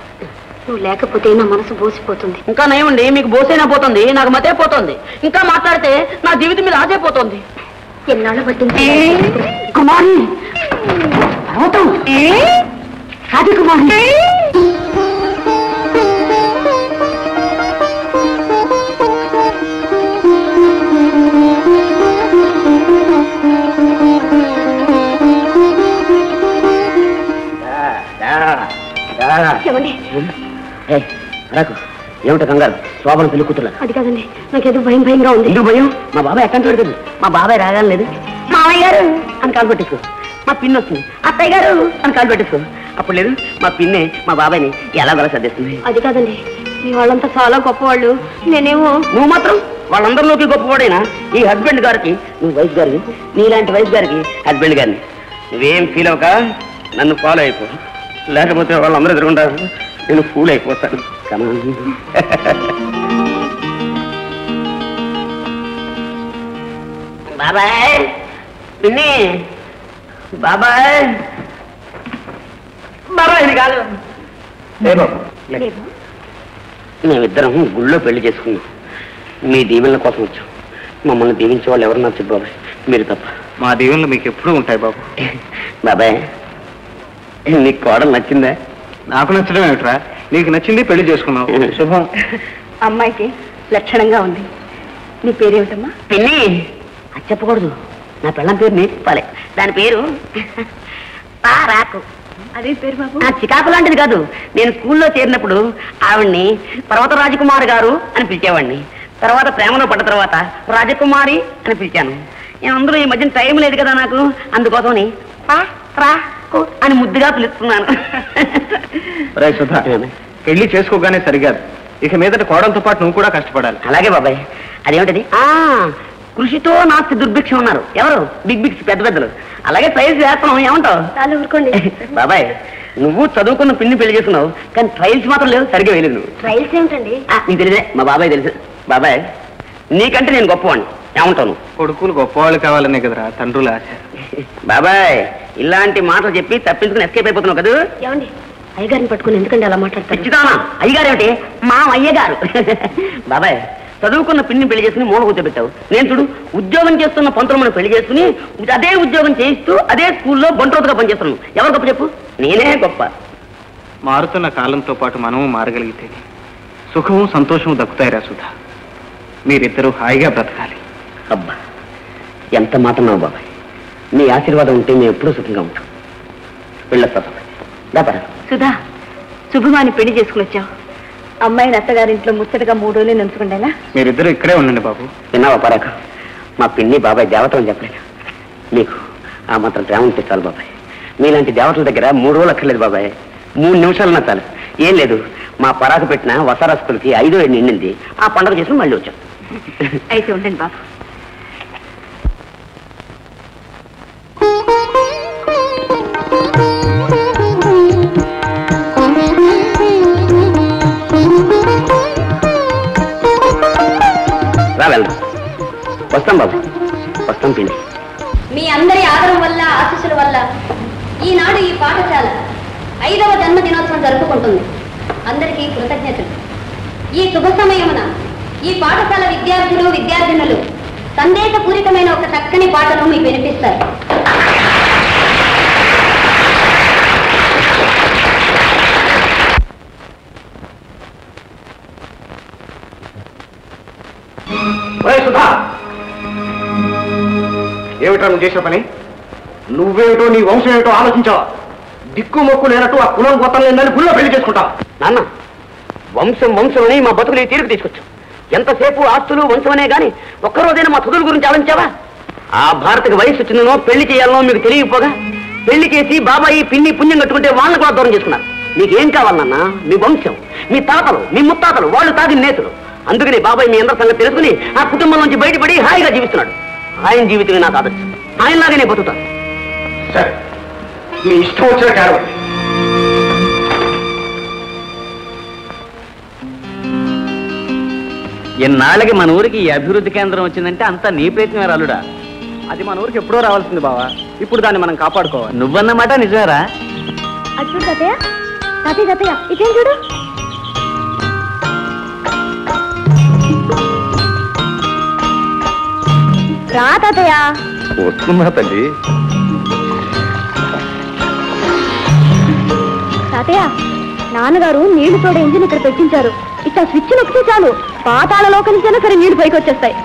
నువ్వు లేకపోతే నా మనసు బోసిపోతుంది. ఇంకా నయమండి, మీకు బోసైనా పోతుంది, నాకు మతే పోతుంది. ఇంకా మాట్లాడితే నా జీవితం మీద ఆజైపోతుంది. ఎన్నాళ్ళు పట్టింది కుమారి సాది కుమారి ఏమిటో కంగారు? శోభన పెళ్లి కూతురు. అది కాదండి, నాకేదో భయంగా ఉంది. ఎందుకు భయం? మా బాబాయ్ ఎక్కడ పెడుతుంది. మా బాబాయ్ రాగానే లేదు మామయ్య గారు అని కాలు పెట్టేసుకో. మా పిన్ని వస్తుంది అత్తయ్య గారు అని కాలు పెట్టేసుకో. అప్పుడు లేదు మా పిన్నే మా బాబాయ్ని ఎలాగోలా సర్దేస్తుంది. అది కాదండి, మీ వాళ్ళంతా చాలా గొప్పవాళ్ళు. నేనేమో నువ్వు మాత్రం వాళ్ళందరిలోకి గొప్పవాడైనా ఈ హస్బెండ్ గారికి నువ్వు వైఫ్ గారికి, నీలాంటి వైఫ్ గారికి హస్బెండ్ గారిని. నువ్వేం ఫీల్ అవ్వక నన్ను ఫాలో అయిపో, లేకపోతే వాళ్ళందరూ ఎదురుకుంటారు, నేను ఫూల్ అయిపోతాను. బాబాయ్ పిన్ని బాబాయ్ బాబాయ్ ఇది కాదు. మేమిద్దరం గుళ్ళో పెళ్లి చేసుకున్నాం. మీ దీవెనల కోసం వచ్చాం. మమ్మల్ని దీవించే వాళ్ళు ఎవరు నాకు చెప్పు బాబాయ్, మీరు తప్ప. మా దీవెనలు మీకు ఎప్పుడూ ఉంటాయి బాబు. బాబాయ్ నీకు కోడలు నచ్చిందా? నాకు నచ్చడం ఏమిట్రా, నీకు నచ్చింది పెళ్లి చేసుకున్నావు. శుభం. అమ్మాయికి లక్షణంగా ఉంది. నీ పేరేమిటమ్మా? పిన్ని అది చెప్పకూడదు, నా పిల్లం పేరు నేను చెప్పాలి. దాని పేరు పారాకు. అదే పేరు బాబు? నా చికాకు లాంటిది కాదు. నేను స్కూల్లో చేరినప్పుడు ఆవిడ్ని పర్వత రాజకుమారి గారు అని పిలిచేవాడిని. తర్వాత ప్రేమలో పడ్డ తర్వాత రాజకుమారి అని పిలిచాను. నేను అందరూ ఈ మధ్యన టైం లేదు కదా నాకు, అందుకోసమని అని ముద్దుగా పిలుస్తున్నాను. సుధా, పెళ్లి చేసుకోగానే సరిగాదు, ఇక మీదట కోడలతో పాటు నువ్వు కూడా కష్టపడాలి. అలాగే బాబాయ్. అదేమిటది? కృషితో నాస్తి దుర్భిక్షం ఉన్నారు ఎవరు? బిగ్ బిగ్స్ పెద్ద పెద్దలు. అలాగే ట్రైల్స్ వేస్తున్నాం, ఏమంటావు? చాలా ఊరుకోండి బాబాయ్. నువ్వు చదువుకున్న పిన్ని పెళ్లి చేస్తున్నావు, కానీ ట్రైల్స్ మాత్రం లేవు, సరిగ్గా వేయలేదు నువ్వు. ట్రైల్స్ ఏమిటండి? నీకు తెలియదే, మా బాబాయ్ తెలుసు. బాబాయ్ నీకంటే నేను గొప్పవాడిని, ఏమంటాను? కొడుకులు గొప్పవాళ్ళు కావాలనే కదరా తండ్రుల ఆశ. బాబాయ్ ఇలాంటి మాటలు చెప్పి తప్పించుకుని ఎస్కేప్ అయిపోతున్నావు కదా. ఏమండి, అయ్యగారిని పట్టుకుని ఎందుకంటే అలా మాట్లాడతారు? ఇచ్చిదానా అయ్యగారు ఏమిటి? మా అయ్యగారు. బాబాయ్ చదువుకున్న పిన్ని పెళ్లి చేసుకుని మూల కూర్చోబెట్టావు. నేను చూడు ఉద్యోగం చేస్తున్న పంతులమ్మని పెళ్లి చేసుకుని అదే ఉద్యోగం చేయిస్తూ అదే స్కూల్లో బంట్రోతుగా పనిచేస్తున్నాను. ఎవరు గొప్ప చెప్పు? నేనే గొప్ప. మారుతున్న కాలంతో పాటు మనము మారగలిగితే సుఖము సంతోషము దక్కుతాయిరా సుధా. మీరిద్దరూ హాయిగా బ్రతకాలి. అబ్బా ఎంత మాట నావు బాబాయ్. మీ ఆశీర్వాదం ఉంటే మేము ఎప్పుడూ సుఖంగా ఉంటాం. వెళ్ళొస్తా బాబాయ్. సుధా, శుభమాని పెళ్లి చేసుకుని వచ్చావు. అమ్మాయిని అత్తగారింట్లో ముచ్చటగా 3 రోజులు నుంచుకుంటేనా? మీరిద్దరూ ఇక్కడే ఉండండి బాబు. విన్నావా పరాక? మా పిన్ని బాబాయ్ దేవతలు అని చెప్పలేదు. మీకు ఆ మాత్రం ప్రేమ ఉంటే చాలు బాబాయ్. మీలాంటి దేవతల దగ్గర 3 రోజులు అక్కర్లేదు బాబాయ్, 3 నిమిషాలన్నా చాలు. ఏం లేదు, మా పరాకు పెట్టిన వసారస్తులకి 5వ ఏడు నిండింది. ఆ పండుగ చేసుకుని మళ్ళీ వచ్చాం. అయితే ఉండండి బాబు. రా వెళ్దాం. వస్తాం బాబు, వస్తాం పిన్ని. మీ అందరి ఆదరం వల్ల, ఆశీస్సుల వల్ల ఈనాడు ఈ పాఠశాల 5వ జన్మదినోత్సవం జరుపుకుంటుంది. అందరికీ కృతజ్ఞతలు. ఈ శుభ సమయమున ఈ పాఠశాల విద్యార్థులు విద్యార్థినులు సందేశపూరితమైన ఒక చక్కని పాటను మీకు వినిపిస్తారు. ఏమిటా నువ్వు చేసిన పని? నువ్వేమిటో నీ వంశం ఏమిటో ఆలోచించావా? దిక్కు మొక్కు లేనట్టు ఆ కులం గొప్పలు లేదని గుళ్ళో పెళ్లి చేసుకుంటావు. నాన్న వంశం వంశమని మా బతుకుని తీరుకు తీసుకొచ్చావు. ఎంతసేపు ఆస్తులు వంశమనే గాని ఒక్కరోజైనా మా చదువుల గురించి ఆలోచించావా? ఆ భారతకి వయసు వచ్చిందనో పెళ్లి చేయాలనో మీకు తెలియకపోగా పెళ్లి చేసి బాబాయి పిన్ని పుణ్యం కట్టుకుంటే వాళ్ళని కూడా దూరం చేసుకున్నారు. మీకేం కావాలన్నా? మీ వంశం, మీ తాతలు, మీ ముత్తాతలు, వాళ్ళు తాగిన నేతలు. అందుకని బాబాయ్ మీ అందరి సంగతి తెలుసుకుని ఆ కుటుంబం నుంచి బయటపడి హాయిగా జీవిస్తున్నాడు. ఆయన జీవితమే నాకు ఆదర్శం. ఆయనలాగానే బతుకుతాను. సరే, నీ ఇష్టం వచ్చిన కారణం. ఎన్నాళ్ళకి మన ఊరికి ఈ అభివృద్ధి కేంద్రం వచ్చిందంటే అంతా నీ ప్రయత్నమే రాలుడా. అది మన ఊరికి ఎప్పుడో రావాల్సింది బావా. ఇప్పుడు దాన్ని మనం కాపాడుకోవాలి. నువ్వన్నమాట నిజమేరా. అచ్చు తాతయ్య, తాతయ్య తాతయ్య ఇదేం చూడు. రా తాతయ్య. వస్తున్నా తల్లి. తాతయ్య, నాన్నగారు నీళ్లు తోడే ఇంజిన్ ఇక్కడ పెట్టించారు. ఇట్లా స్విచ్ నొక్కితే చాలు, పాతాళ లోకం నుంచైనా సరే నీళ్లు పైకి వచ్చేస్తాయి.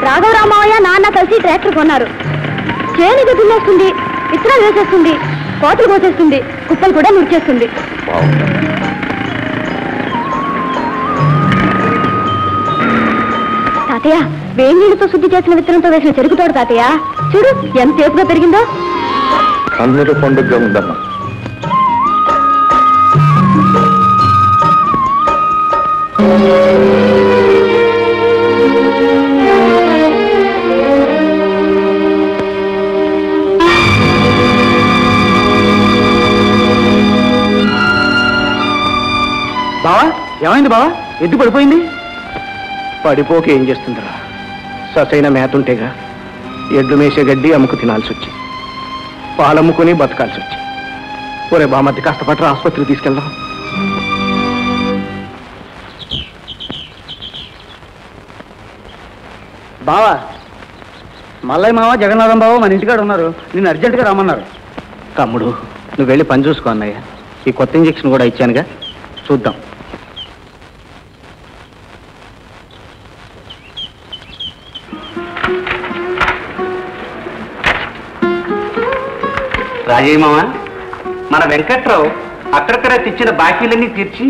రాఘవరామయ్య నాన్న కలిసి ట్రాక్టర్ కొన్నారు. చేనుగా దున్నేస్తుంది, విత్తనాలు వేసేస్తుంది, కోతలు కోసేస్తుంది, కుప్పలు కూడా ముడిచేస్తుంది. తాతయ్య, వేడి నీళ్ళతో శుద్ధి చేసిన విత్తనంతో వేసిన చెరుకుతోడు తాతయ్య, చూడు ఎంత తేపుగా పెరిగిందో. కన్నుల పండుగగా ఉందమ్మా. బావా, ఏమైంది బావా? ఎద్దు పడిపోయింది. పడిపోక ఏం చేస్తుందిరా? ససైన మేతుంటేగా ఎడ్లు మేసే గడ్డి అమ్ముకు తినాల్సి వచ్చి, పాలమ్ముకుని బతకాల్సి వచ్చి. ఒరే బామద్ది, కాస్త పట్ల ఆసుపత్రికి తీసుకెళ్దాం. బావా, మల్లయ్య మావ, జగన్నాథం బావ మన ఇంటికాడ ఉన్నారు. నిన్ను అర్జెంటుగా రమ్మన్నారు. తమ్ముడు, నువ్వు వెళ్ళి పని చూసుకో అన్నయ్య. ఈ కొత్త ఇంజెక్షన్ కూడా ఇచ్చానుగా, చూద్దాం. రాజయ్య మామ, మన వెంకట్రావు అక్కడక్కడ తెచ్చిన బాకీలన్నీ తీర్చి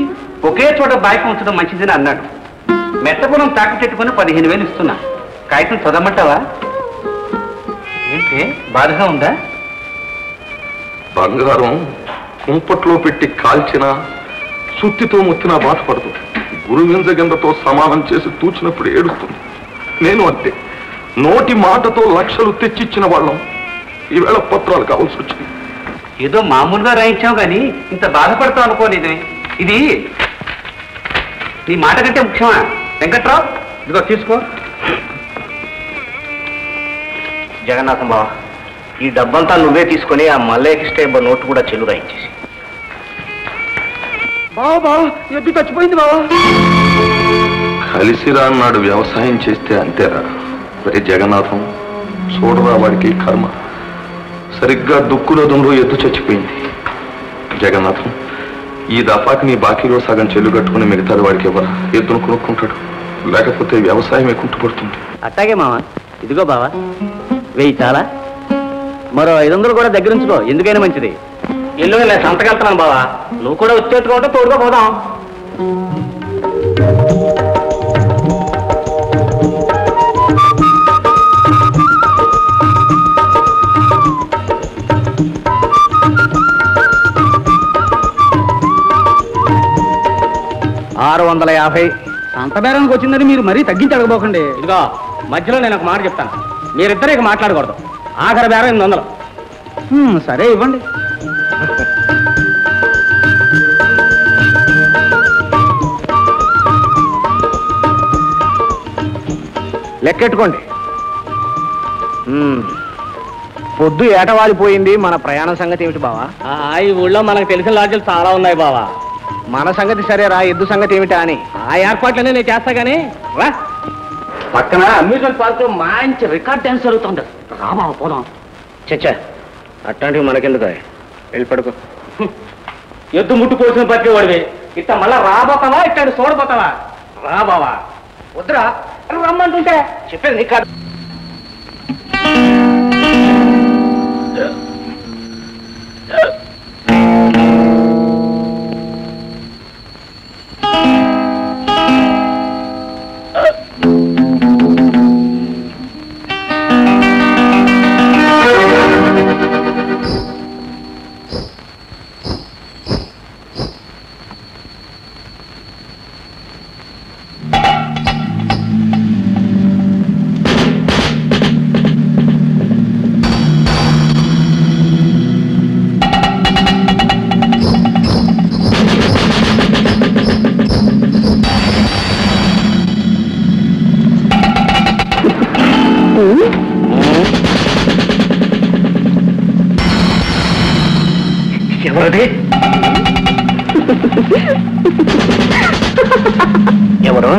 ఒకే చోట బాకీ ఉంచడం మంచిదని అన్నాడు. మెట్టపురం తాకు పెట్టుకుని 15,000 ఇస్తున్నా. కాగితం చదవమంటావా? ఏంటి, బాధగా ఉందా? బంగారం కుంపట్లో పెట్టి కాల్చినా సుత్తితో ముత్తినా బాధపడదు. గురువింజ గింజతో సమానం చేసి తూచినప్పుడు ఏడుస్తుంది. నేను అంతే. నోటి మాటతో లక్షలు తెచ్చిచ్చిన వాళ్ళం ఈవేళ పత్రాలు కావాల్సి వచ్చింది. ఏదో మామూలుగా రాయించావు కానీ ఇంత బాధపడతావు అనుకోలేదు. ఇది నీ మాట కంటే ముఖ్యమా వెంకట్రావు? ఇదిగో తీసుకో. జగన్నాథం బావ, ఈ డబ్బంతా నువ్వే తీసుకొని ఆ మల్లయ్యకి స్టేబ్ నోటు కూడా చెల్లు రాయించేసి. బావా బావా, ఎద్దు చచ్చిపోయింది బావా. కలిసిరా అన్నాడు వ్యవసాయం చేస్తే అంతేరా. మరి జగన్నాథం చూడరా, వాడికి కర్మ. సరిగ్గా దుక్కురోధంలో ఎద్దు చచ్చిపోయింది. జగన్నాథం, ఈ దఫాకి నీ బాకీలో సగం చెల్లు కట్టుకుని మిగతాది వాడికి ఎవరా ఎద్దును కొనుక్కుంటాడు. లేకపోతే వ్యవసాయమే కుంటుపడుతుంది. అట్టాగే మామ. ఇదిగో బావా, 1000 చాలా, మరో 500 కూడా దగ్గర ఉంచుకో, ఎందుకైనా మంచిది. ఎల్లు నేను సంతకెళ్తున్నాను బావా, నువ్వు కూడా వచ్చేట్టుకుంటే తోడుగా పోదాం. సంత బేరానికి వచ్చిందని మీరు మరీ తగ్గించి అడగబోకండి. ఇదిగో మధ్యలో నేను ఒక మాట చెప్తాను, మీరిద్దరూ ఇక మాట్లాడకూడదు. ఆఖరి బేరం 800. సరే ఇవ్వండి. లెక్కెట్టుకోండి. పొద్దు ఏటవాలిపోయింది. మన ప్రయాణం సంగతి ఏమిటి బావా? ఈ ఊళ్ళో మనకు తెలిసిన లాడ్జీలు చాలా ఉన్నాయి బావా. మన సంగతి సరేరా, ఎద్దు సంగతి ఏమిటా అని. ఆ ఏర్పాట్లనే నేను చేస్తా గానీ రా. పక్కన అమ్యూజ్మెంట్ పార్క్ లో మంచి రికార్డ్ డాన్స్ జరుగుతుంది. రా బావ పోదాం. చచ్చా, అట్లాంటివి మనకెందుకు, వెళ్ళి పడుకో. ఎద్దు ముట్టుకోవాల్సిన పట్టేవాడివి ఇట్ట మళ్ళా రాబోతావా, ఇట్టాడు చూడబోతావా? రా బావా. వద్దురా, రమ్మంటుంటే చెప్పేది నీకు కాదు. ఎవరది? ఎవరు?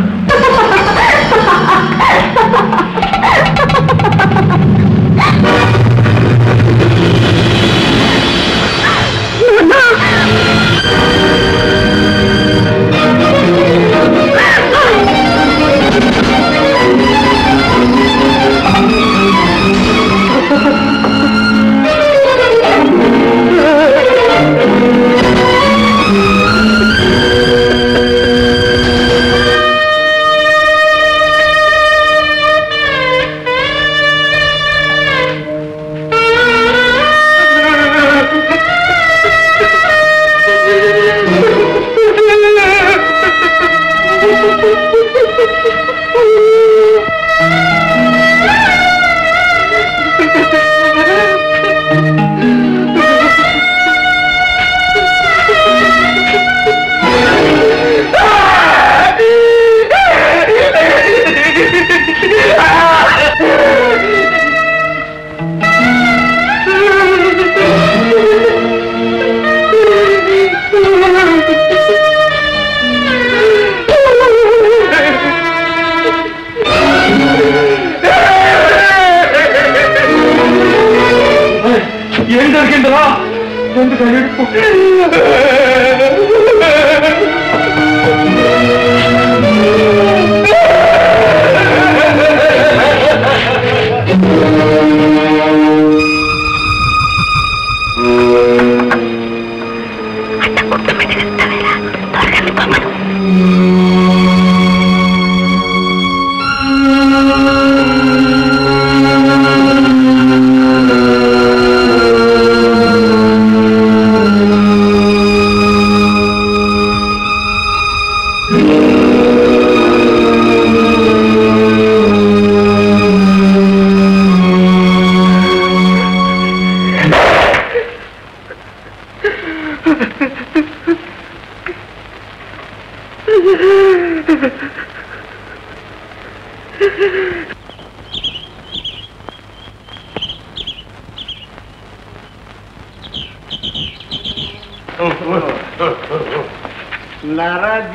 ఏం జరిగిందిరా? ఎందుకు ఏడుపు?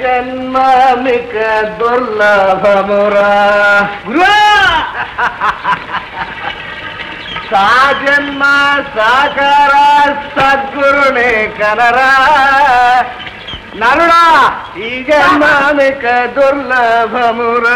నరజన్మామిక దుర్లభమురా గురువా సాజన్మ సాకార సద్గురునే కనరా నరుడా ఈ జన్మామిక దుర్లభమురా